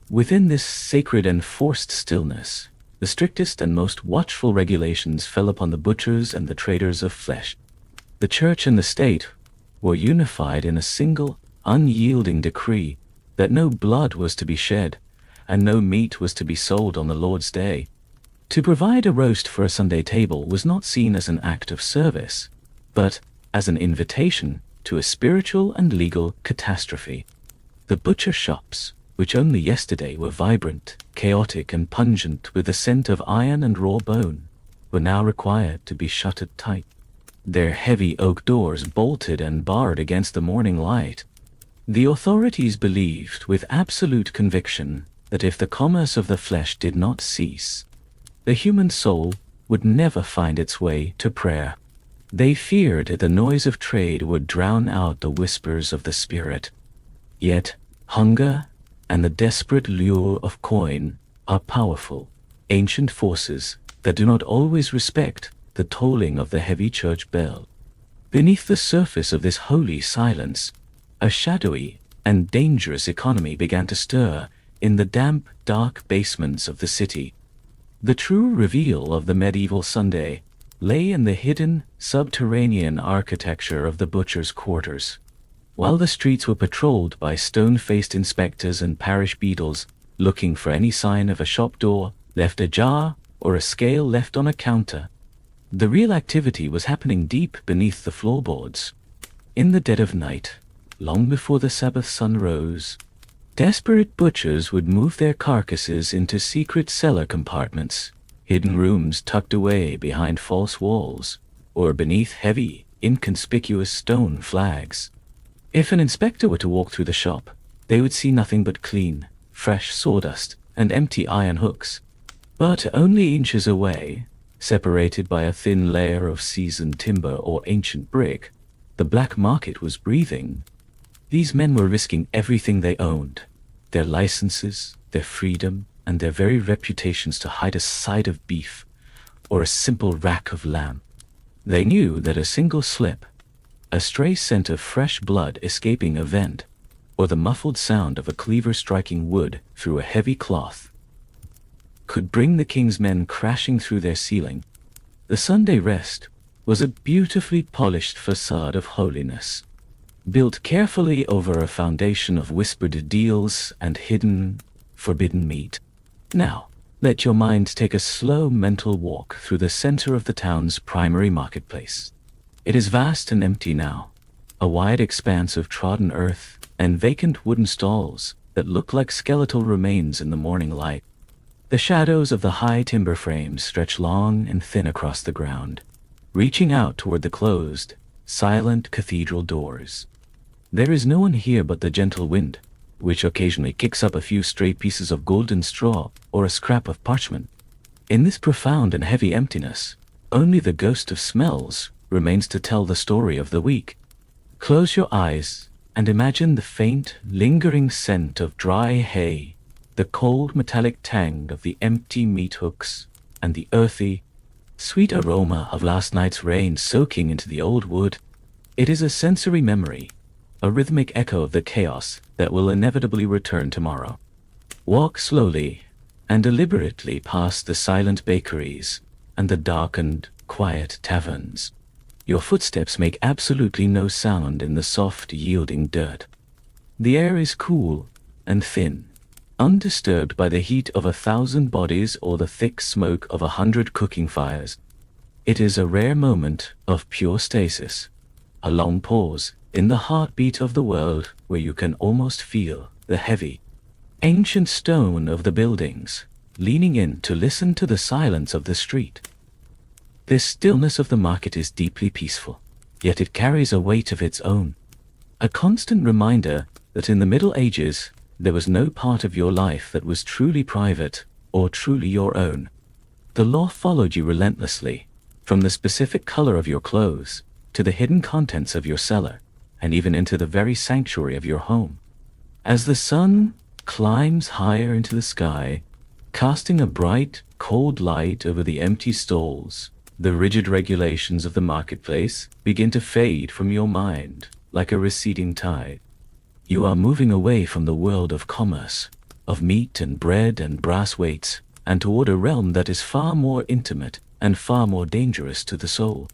Within this sacred and forced stillness, the strictest and most watchful regulations fell upon the butchers and the traders of flesh. The church and the state were unified in a single, unyielding decree that no blood was to be shed, and no meat was to be sold on the Lord's day. To provide a roast for a Sunday table was not seen as an act of service, but as an invitation to a spiritual and legal catastrophe. The butcher shops, which only yesterday were vibrant, chaotic, and pungent with the scent of iron and raw bone, were now required to be shuttered tight, their heavy oak doors bolted and barred against the morning light. The authorities believed with absolute conviction that if the commerce of the flesh did not cease, the human soul would never find its way to prayer. They feared that the noise of trade would drown out the whispers of the spirit. Yet, hunger and the desperate lure of coin are powerful, ancient forces that do not always respect the tolling of the heavy church bell. Beneath the surface of this holy silence, a shadowy and dangerous economy began to stir in the damp, dark basements of the city. The true reveal of the medieval Sunday lay in the hidden, subterranean architecture of the butcher's quarters. While the streets were patrolled by stone-faced inspectors and parish beadles looking for any sign of a shop door left ajar or a scale left on a counter, the real activity was happening deep beneath the floorboards. In the dead of night, long before the Sabbath sun rose, desperate butchers would move their carcasses into secret cellar compartments, hidden rooms tucked away behind false walls, or beneath heavy, inconspicuous stone flags. If an inspector were to walk through the shop, they would see nothing but clean, fresh sawdust and empty iron hooks. But only inches away, separated by a thin layer of seasoned timber or ancient brick, the black market was breathing. These men were risking everything they owned, their licenses, their freedom, and their very reputations to hide a side of beef or a simple rack of lamb. They knew that a single slip, a stray scent of fresh blood escaping a vent, or the muffled sound of a cleaver striking wood through a heavy cloth, could bring the king's men crashing through their ceiling. The Sunday rest was a beautifully polished facade of holiness, built carefully over a foundation of whispered deals and hidden, forbidden meat. Now, let your mind take a slow mental walk through the center of the town's primary marketplace. It is vast and empty now, a wide expanse of trodden earth and vacant wooden stalls that look like skeletal remains in the morning light. The shadows of the high timber frames stretch long and thin across the ground, reaching out toward the closed, silent cathedral doors. There is no one here but the gentle wind, which occasionally kicks up a few stray pieces of golden straw or a scrap of parchment. In this profound and heavy emptiness, only the ghost of smells remains to tell the story of the week. Close your eyes and imagine the faint, lingering scent of dry hay, the cold metallic tang of the empty meat hooks, and the earthy, sweet aroma of last night's rain soaking into the old wood. It is a sensory memory, a rhythmic echo of the chaos that will inevitably return tomorrow. Walk slowly and deliberately past the silent bakeries and the darkened, quiet taverns. Your footsteps make absolutely no sound in the soft, yielding dirt. The air is cool and thin, undisturbed by the heat of 1,000 bodies or the thick smoke of 100 cooking fires. It is a rare moment of pure stasis, a long pause in the heartbeat of the world where you can almost feel the heavy, ancient stone of the buildings, leaning in to listen to the silence of the street. This stillness of the market is deeply peaceful. yet it carries a weight of its own. A constant reminder that in the Middle Ages, there was no part of your life that was truly private or truly your own. The law followed you relentlessly, from the specific color of your clothes to the hidden contents of your cellar, and even into the very sanctuary of your home. As the sun climbs higher into the sky, casting a bright, cold light over the empty stalls, the rigid regulations of the marketplace begin to fade from your mind like a receding tide. You are moving away from the world of commerce, of meat and bread and brass weights, and toward a realm that is far more intimate and far more dangerous to the soul.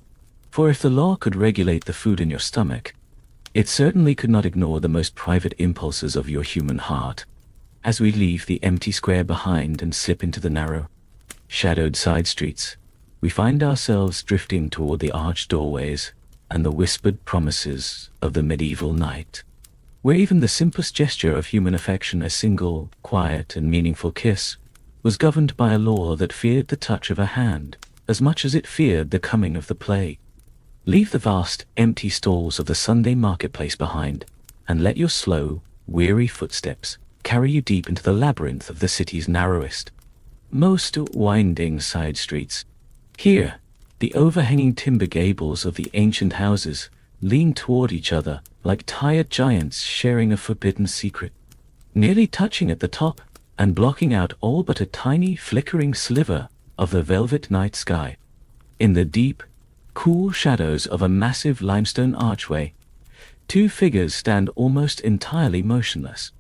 For if the law could regulate the food in your stomach, it certainly could not ignore the most private impulses of your human heart. As we leave the empty square behind and slip into the narrow, shadowed side streets, we find ourselves drifting toward the arched doorways and the whispered promises of the medieval night, where even the simplest gesture of human affection, a single, quiet, and meaningful kiss, was governed by a law that feared the touch of a hand as much as it feared the coming of the plague. Leave the vast, empty stalls of the Sunday marketplace behind, and let your slow, weary footsteps carry you deep into the labyrinth of the city's narrowest, most winding side streets. Here, the overhanging timber gables of the ancient houses lean toward each other like tired giants sharing a forbidden secret, nearly touching at the top and blocking out all but a tiny flickering sliver of the velvet night sky. In the deep, cool shadows of a massive limestone archway, two figures stand almost entirely motionless.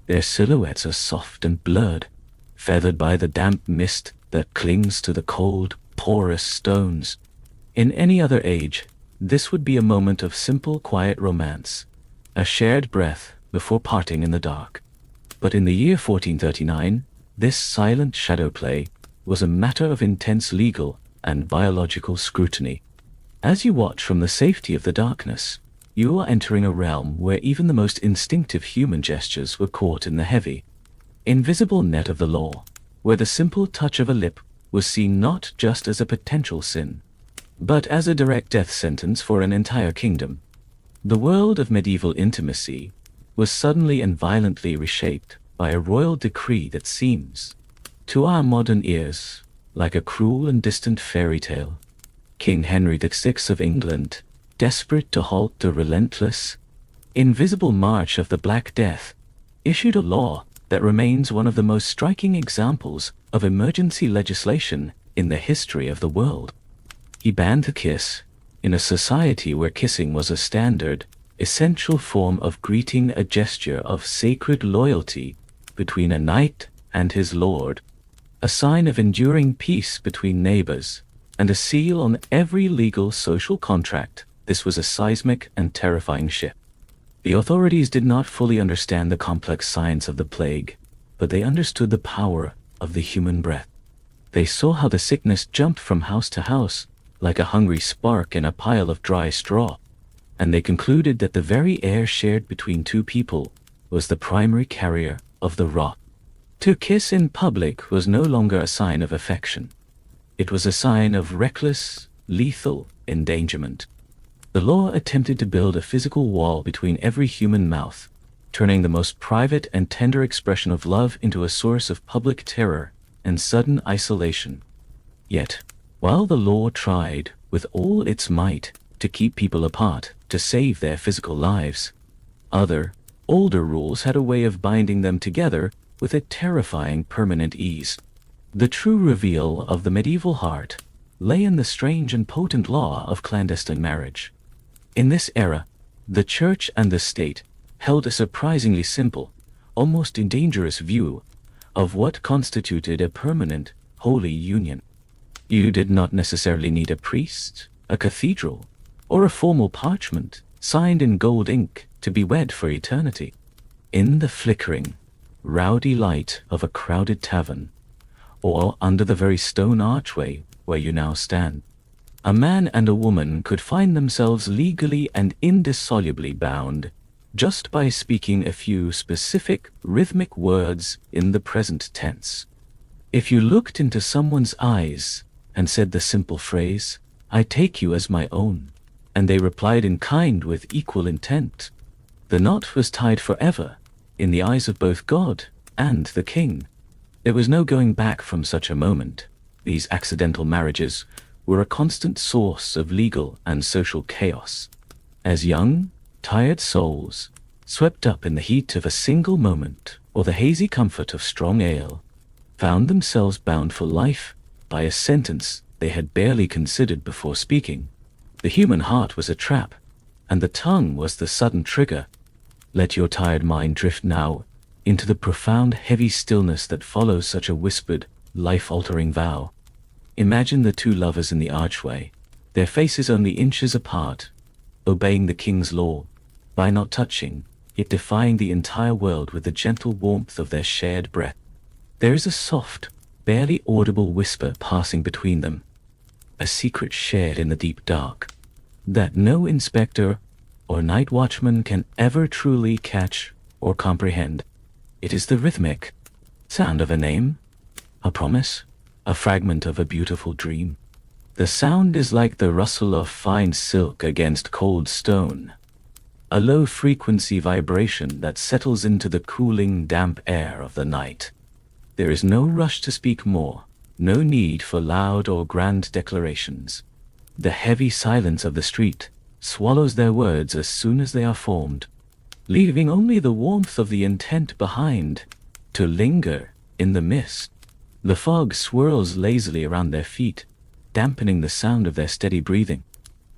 Their silhouettes are soft and blurred, feathered by the damp mist that clings to the cold, porous stones. In any other age, this would be a moment of simple, quiet romance, a shared breath before parting in the dark. But in the year 1439, this silent shadow play was a matter of intense legal and biological scrutiny. As you watch from the safety of the darkness, you are entering a realm where even the most instinctive human gestures were caught in the heavy, invisible net of the law, where the simple touch of a lip was seen not just as a potential sin, but as a direct death sentence for an entire kingdom. The world of medieval intimacy was suddenly and violently reshaped by a royal decree that seems, to our modern ears, like a cruel and distant fairy tale. King Henry VI of England, desperate to halt the relentless, invisible march of the Black Death, issued a law that remains one of the most striking examples of emergency legislation in the history of the world. He banned the kiss, in a society where kissing was a standard, essential form of greeting, a gesture of sacred loyalty between a knight and his lord, a sign of enduring peace between neighbors, and a seal on every legal social contract. This was a seismic and terrifying shift. The authorities did not fully understand the complex science of the plague, but they understood the power of the human breath. They saw how the sickness jumped from house to house, like a hungry spark in a pile of dry straw, and they concluded that the very air shared between two people was the primary carrier of the rot. To kiss in public was no longer a sign of affection. It was a sign of reckless, lethal endangerment. The law attempted to build a physical wall between every human mouth, turning the most private and tender expression of love into a source of public terror and sudden isolation. Yet, while the law tried with all its might to keep people apart, to save their physical lives, other, older rules had a way of binding them together with a terrifying permanent ease. The true reveal of the medieval heart lay in the strange and potent law of clandestine marriage. In this era, the church and the state held a surprisingly simple, almost dangerous view of what constituted a permanent, holy union. You did not necessarily need a priest, a cathedral, or a formal parchment signed in gold ink to be wed for eternity. In the flickering, rowdy light of a crowded tavern, or under the very stone archway where you now stand, a man and a woman could find themselves legally and indissolubly bound just by speaking a few specific rhythmic words in the present tense. If you looked into someone's eyes and said the simple phrase, "I take you as my own," and they replied in kind with equal intent. The knot was tied forever, in the eyes of both God and the king. There was no going back from such a moment. These accidental marriages were a constant source of legal and social chaos. As young, tired souls, swept up in the heat of a single moment or the hazy comfort of strong ale, found themselves bound for life by a sentence they had barely considered before speaking. The human heart was a trap, and the tongue was the sudden trigger. Let your tired mind drift now into the profound, heavy stillness that follows such a whispered, life-altering vow. Imagine the two lovers in the archway, their faces only inches apart, obeying the king's law, by not touching, yet defying the entire world with the gentle warmth of their shared breath. There is a soft, barely audible whisper passing between them, a secret shared in the deep dark, that no inspector or night watchman can ever truly catch or comprehend. It is the rhythmic sound of a name, a promise, a fragment of a beautiful dream. The sound is like the rustle of fine silk against cold stone, a low-frequency vibration that settles into the cooling, damp air of the night. There is no rush to speak more, no need for loud or grand declarations. The heavy silence of the street swallows their words as soon as they are formed, leaving only the warmth of the intent behind, to linger in the mist. The fog swirls lazily around their feet, dampening the sound of their steady breathing,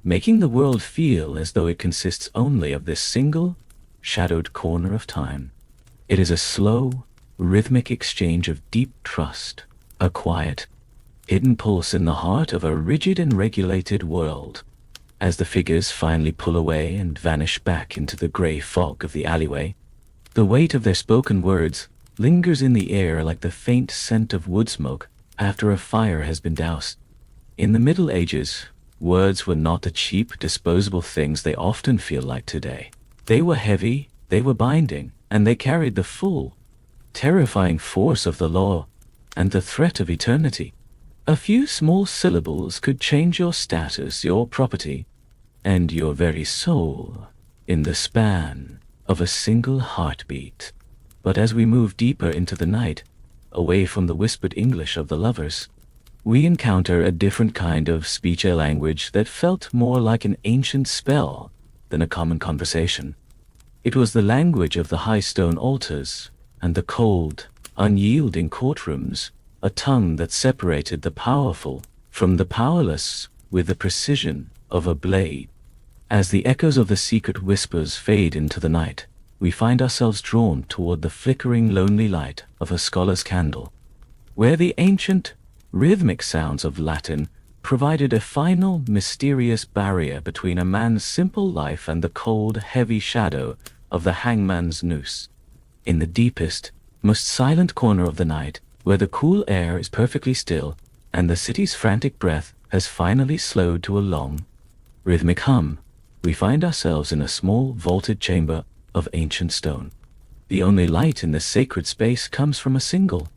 making the world feel as though it consists only of this single, shadowed corner of time. It is a slow, rhythmic exchange of deep trust, a quiet, hidden pulse in the heart of a rigid and regulated world. As the figures finally pull away and vanish back into the gray fog of the alleyway, the weight of their spoken words lingers in the air like the faint scent of wood smoke after a fire has been doused. In the Middle Ages, words were not the cheap, disposable things they often feel like today. They were heavy, they were binding, and they carried the full, terrifying force of the law and the threat of eternity. A few small syllables could change your status, your property, and your very soul in the span of a single heartbeat. But as we move deeper into the night, away from the whispered English of the lovers, we encounter a different kind of speech, a language that felt more like an ancient spell than a common conversation. It was the language of the high stone altars and the cold, unyielding courtrooms, a tongue that separated the powerful from the powerless with the precision of a blade. As the echoes of the secret whispers fade into the night, we find ourselves drawn toward the flickering, lonely light of a scholar's candle, where the ancient, rhythmic sounds of Latin provided a final, mysterious barrier between a man's simple life and the cold, heavy shadow of the hangman's noose. In the deepest, most silent corner of the night, where the cool air is perfectly still and the city's frantic breath has finally slowed to a long, rhythmic hum, we find ourselves in a small, vaulted chamber of ancient stone. The only light in this sacred space comes from a single,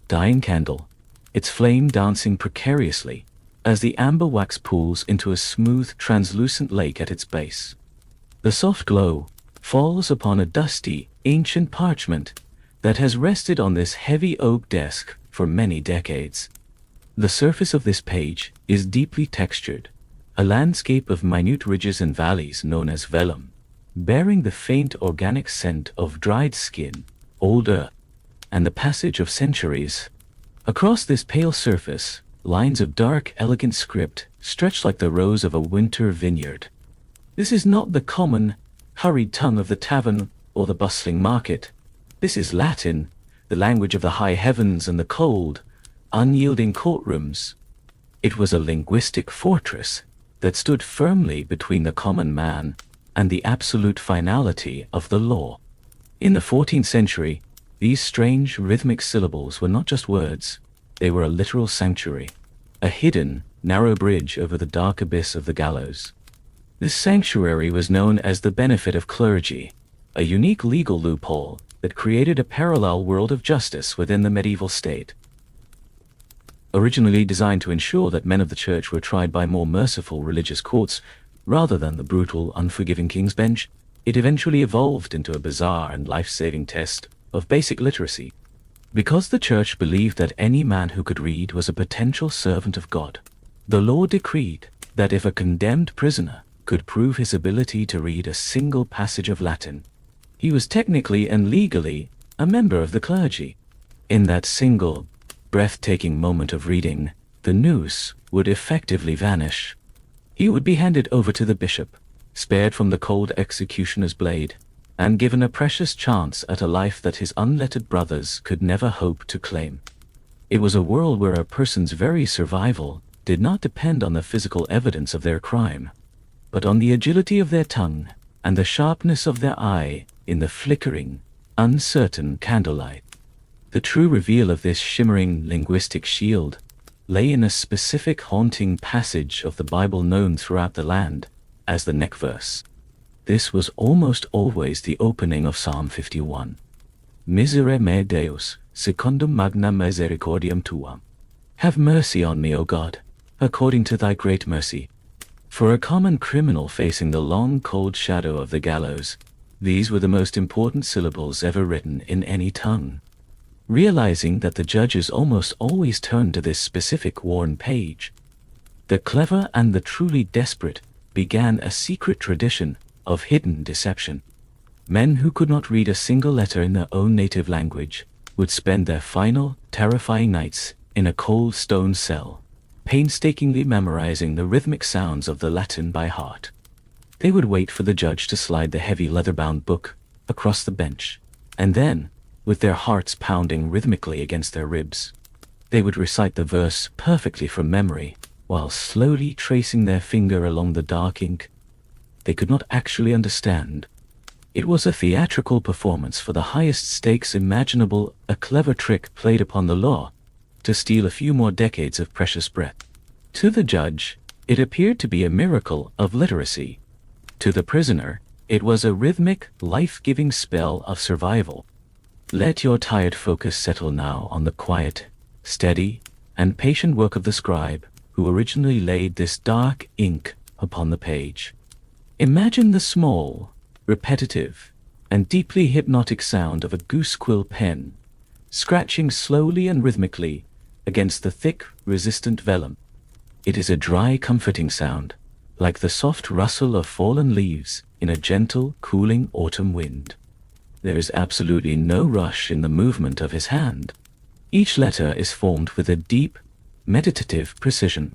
dying candle, its flame dancing precariously as the amber wax pools into a smooth, translucent lake at its base. The soft glow falls upon a dusty, ancient parchment that has rested on this heavy oak desk for many decades. The surface of this page is deeply textured, a landscape of minute ridges and valleys known as vellum, bearing the faint organic scent of dried skin, old earth, and the passage of centuries. Across this pale surface, lines of dark, elegant script stretch like the rows of a winter vineyard. This is not the common, hurried tongue of the tavern or the bustling market. This is Latin, the language of the high heavens and the cold, unyielding courtrooms. It was a linguistic fortress that stood firmly between the common man and the absolute finality of the law. In the 14th century, these strange rhythmic syllables were not just words, they were a literal sanctuary, a hidden, narrow bridge over the dark abyss of the gallows. This sanctuary was known as the benefit of clergy, a unique legal loophole that created a parallel world of justice within the medieval state. Originally designed to ensure that men of the church were tried by more merciful religious courts, Rather than the brutal, unforgiving King's Bench, it eventually evolved into a bizarre and life-saving test of basic literacy. Because the church believed that any man who could read was a potential servant of God, the law decreed that if a condemned prisoner could prove his ability to read a single passage of Latin, he was technically and legally a member of the clergy. In that single, breathtaking moment of reading, the noose would effectively vanish. He would be handed over to the bishop, spared from the cold executioner's blade, and given a precious chance at a life that his unlettered brothers could never hope to claim. It was a world where a person's very survival did not depend on the physical evidence of their crime, but on the agility of their tongue and the sharpness of their eye in the flickering, uncertain candlelight. The true reveal of this shimmering linguistic shield lay in a specific haunting passage of the Bible known throughout the land as the neck verse. This was almost always the opening of Psalm 51. Miserere me Deus, secundum magna misericordiam tuam. Have mercy on me, O God, according to thy great mercy. For a common criminal facing the long cold shadow of the gallows, these were the most important syllables ever written in any tongue. Realizing that the judges almost always turned to this specific worn page, the clever and the truly desperate began a secret tradition of hidden deception. Men who could not read a single letter in their own native language would spend their final, terrifying nights in a cold stone cell, painstakingly memorizing the rhythmic sounds of the Latin by heart. They would wait for the judge to slide the heavy leather-bound book across the bench, and then, with their hearts pounding rhythmically against their ribs, they would recite the verse perfectly from memory, while slowly tracing their finger along the dark ink they could not actually understand. It was a theatrical performance for the highest stakes imaginable, a clever trick played upon the law to steal a few more decades of precious breath. To the judge, it appeared to be a miracle of literacy. To the prisoner, it was a rhythmic, life-giving spell of survival. Let your tired focus settle now on the quiet, steady, and patient work of the scribe who originally laid this dark ink upon the page. Imagine the small, repetitive, and deeply hypnotic sound of a goose quill pen, scratching slowly and rhythmically against the thick, resistant vellum. It is a dry, comforting sound, like the soft rustle of fallen leaves in a gentle, cooling autumn wind. There is absolutely no rush in the movement of his hand. Each letter is formed with a deep, meditative precision.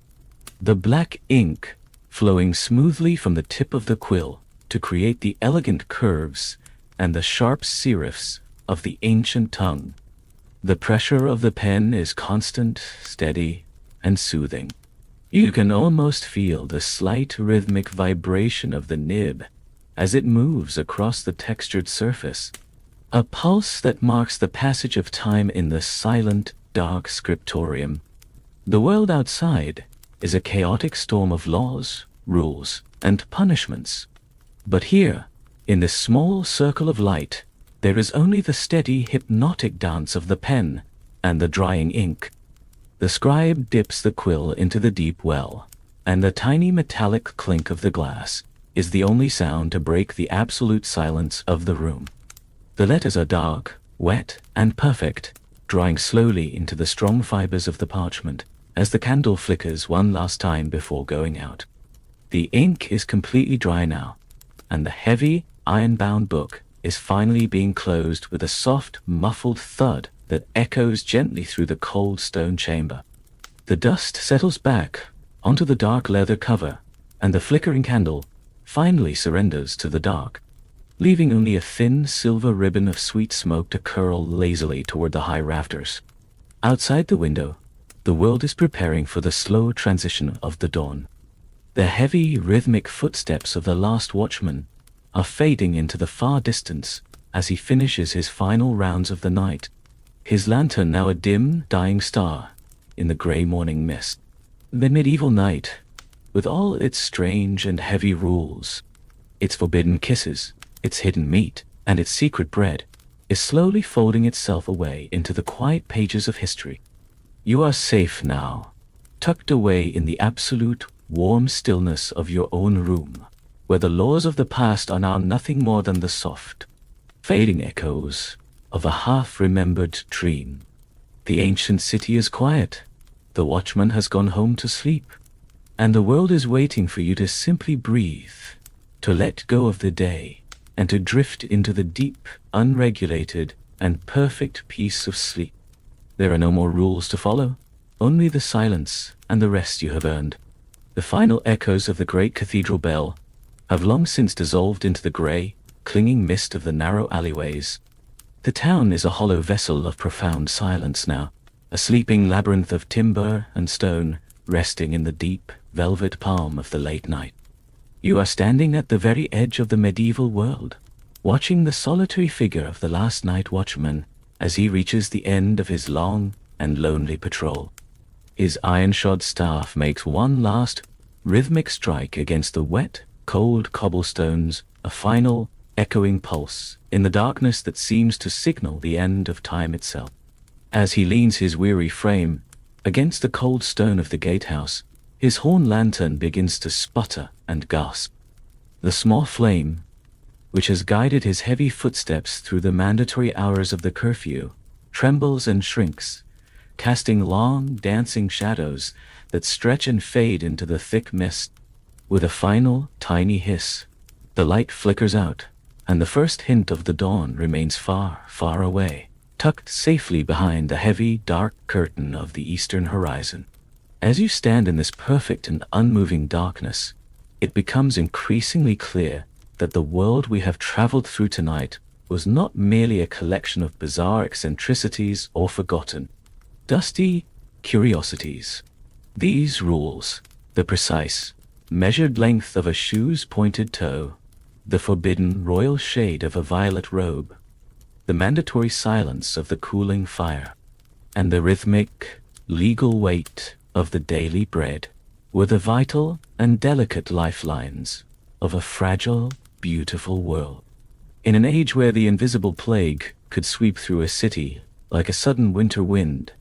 The black ink flowing smoothly from the tip of the quill to create the elegant curves and the sharp serifs of the ancient tongue. The pressure of the pen is constant, steady, and soothing. You can almost feel the slight rhythmic vibration of the nib as it moves across the textured surface, a pulse that marks the passage of time in the silent, dark scriptorium. The world outside is a chaotic storm of laws, rules, and punishments. But here, in this small circle of light, there is only the steady, hypnotic dance of the pen and the drying ink. The scribe dips the quill into the deep well, and the tiny metallic clink of the glass is the only sound to break the absolute silence of the room. The letters are dark, wet, and perfect, drying slowly into the strong fibers of the parchment as the candle flickers one last time before going out. The ink is completely dry now, and the heavy, iron-bound book is finally being closed with a soft, muffled thud that echoes gently through the cold stone chamber. The dust settles back onto the dark leather cover, and the flickering candle finally surrenders to the dark, leaving only a thin silver ribbon of sweet smoke to curl lazily toward the high rafters. Outside the window, the world is preparing for the slow transition of the dawn. The heavy, rhythmic footsteps of the last watchman are fading into the far distance as he finishes his final rounds of the night, his lantern now a dim, dying star in the grey morning mist. The medieval night, with all its strange and heavy rules, its forbidden kisses, its hidden meat, and its secret bread, is slowly folding itself away into the quiet pages of history. You are safe now, tucked away in the absolute warm stillness of your own room, where the laws of the past are now nothing more than the soft, fading echoes of a half-remembered dream. The ancient city is quiet, the watchman has gone home to sleep, and the world is waiting for you to simply breathe, to let go of the day, and to drift into the deep, unregulated, and perfect peace of sleep. There are no more rules to follow, only the silence and the rest you have earned. The final echoes of the great cathedral bell have long since dissolved into the grey, clinging mist of the narrow alleyways. The town is a hollow vessel of profound silence now, a sleeping labyrinth of timber and stone resting in the deep, velvet palm of the late night. You are standing at the very edge of the medieval world, watching the solitary figure of the last night watchman as he reaches the end of his long and lonely patrol. His iron-shod staff makes one last, rhythmic strike against the wet, cold cobblestones, a final, echoing pulse in the darkness that seems to signal the end of time itself. As he leans his weary frame against the cold stone of the gatehouse, his horn lantern begins to sputter and gasp. The small flame, which has guided his heavy footsteps through the mandatory hours of the curfew, trembles and shrinks, casting long, dancing shadows that stretch and fade into the thick mist. With a final, tiny hiss, the light flickers out, and the first hint of the dawn remains far, far away, tucked safely behind the heavy, dark curtain of the eastern horizon. As you stand in this perfect and unmoving darkness, it becomes increasingly clear that the world we have traveled through tonight was not merely a collection of bizarre eccentricities or forgotten, dusty curiosities. These rules, the precise, measured length of a shoe's pointed toe, the forbidden royal shade of a violet robe, the mandatory silence of the cooling fire, and the rhythmic, legal weight of the daily bread, were the vital and delicate lifelines of a fragile, beautiful world. In an age where the invisible plague could sweep through a city like a sudden winter wind,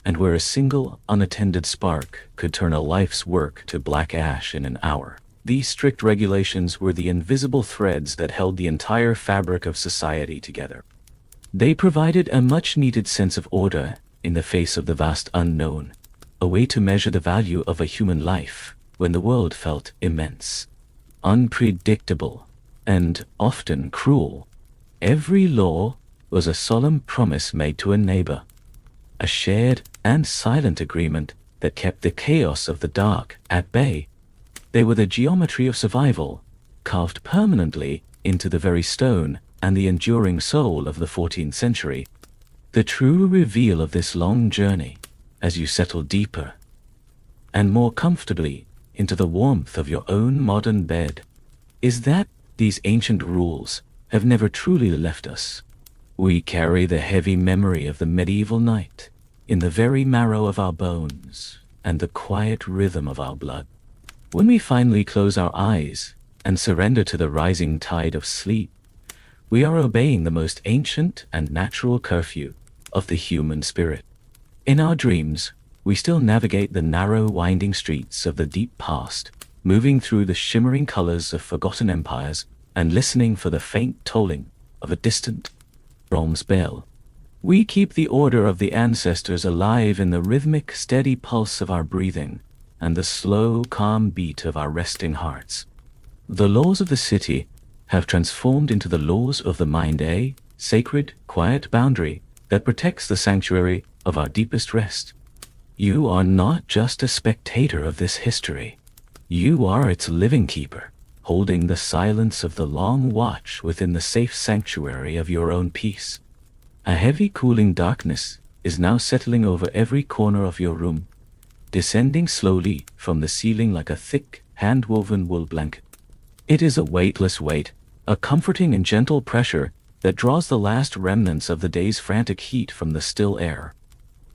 and where a single unattended spark could turn a life's work to black ash in an hour, these strict regulations were the invisible threads that held the entire fabric of society together. They provided a much-needed sense of order in the face of the vast unknown, a way to measure the value of a human life when the world felt immense, unpredictable, and often cruel. Every law was a solemn promise made to a neighbor, a shared and silent agreement that kept the chaos of the dark at bay. They were the geometry of survival, carved permanently into the very stone and the enduring soul of the 14th century. The true reveal of this long journey, as you settle deeper and more comfortably into the warmth of your own modern bed, is that these ancient rules have never truly left us. We carry the heavy memory of the medieval night in the very marrow of our bones and the quiet rhythm of our blood. When we finally close our eyes and surrender to the rising tide of sleep, we are obeying the most ancient and natural curfew of the human spirit. In our dreams, we still navigate the narrow, winding streets of the deep past, moving through the shimmering colors of forgotten empires and listening for the faint tolling of a distant bronze bell. We keep the order of the ancestors alive in the rhythmic, steady pulse of our breathing and the slow, calm beat of our resting hearts. The laws of the city have transformed into the laws of the mind, a sacred, quiet boundary that protects the sanctuary of our deepest rest. You are not just a spectator of this history. You are its living keeper, holding the silence of the long watch within the safe sanctuary of your own peace. A heavy, cooling darkness is now settling over every corner of your room, descending slowly from the ceiling like a thick, hand-woven wool blanket. It is a weightless weight, a comforting and gentle pressure that draws the last remnants of the day's frantic heat from the still air.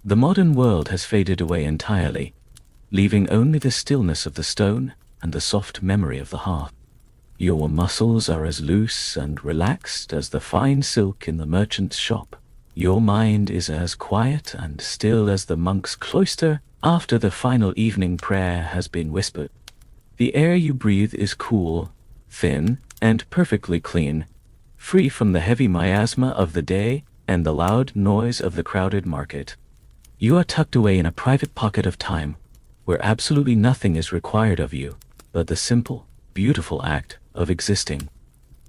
The modern world has faded away entirely, leaving only the stillness of the stone and the soft memory of the hearth. Your muscles are as loose and relaxed as the fine silk in the merchant's shop. Your mind is as quiet and still as the monk's cloister after the final evening prayer has been whispered. The air you breathe is cool, thin, and perfectly clean, free from the heavy miasma of the day and the loud noise of the crowded market. You are tucked away in a private pocket of time, where absolutely nothing is required of you but the simple, beautiful act of existing.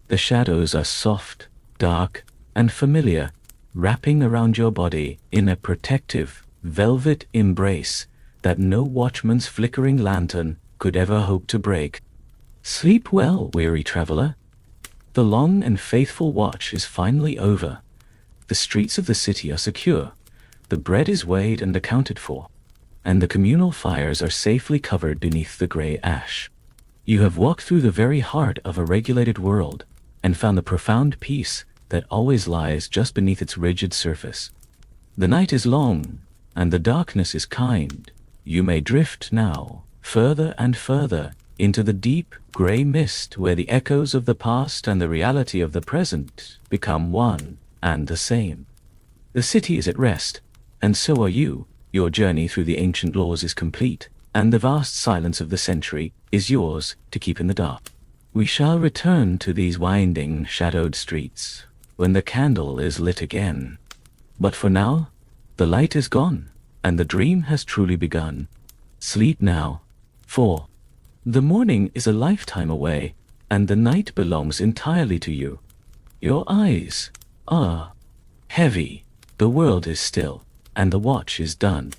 The shadows are soft, dark, and familiar, wrapping around your body in a protective, velvet embrace that no watchman's flickering lantern could ever hope to break. Sleep well, weary traveler. The long and faithful watch is finally over. The streets of the city are secure, the bread is weighed and accounted for, and the communal fires are safely covered beneath the gray ash. You have walked through the very heart of a regulated world and found the profound peace that always lies just beneath its rigid surface. The night is long, and the darkness is kind. You may drift now, further and further, into the deep, gray mist where the echoes of the past and the reality of the present become one and the same. The city is at rest, and so are you. Your journey through the ancient laws is complete, and the vast silence of the century is yours to keep in the dark. We shall return to these winding, shadowed streets when the candle is lit again. But for now, the light is gone, and the dream has truly begun. Sleep now, for the morning is a lifetime away, and the night belongs entirely to you. Your eyes are heavy, the world is still, and the watch is done.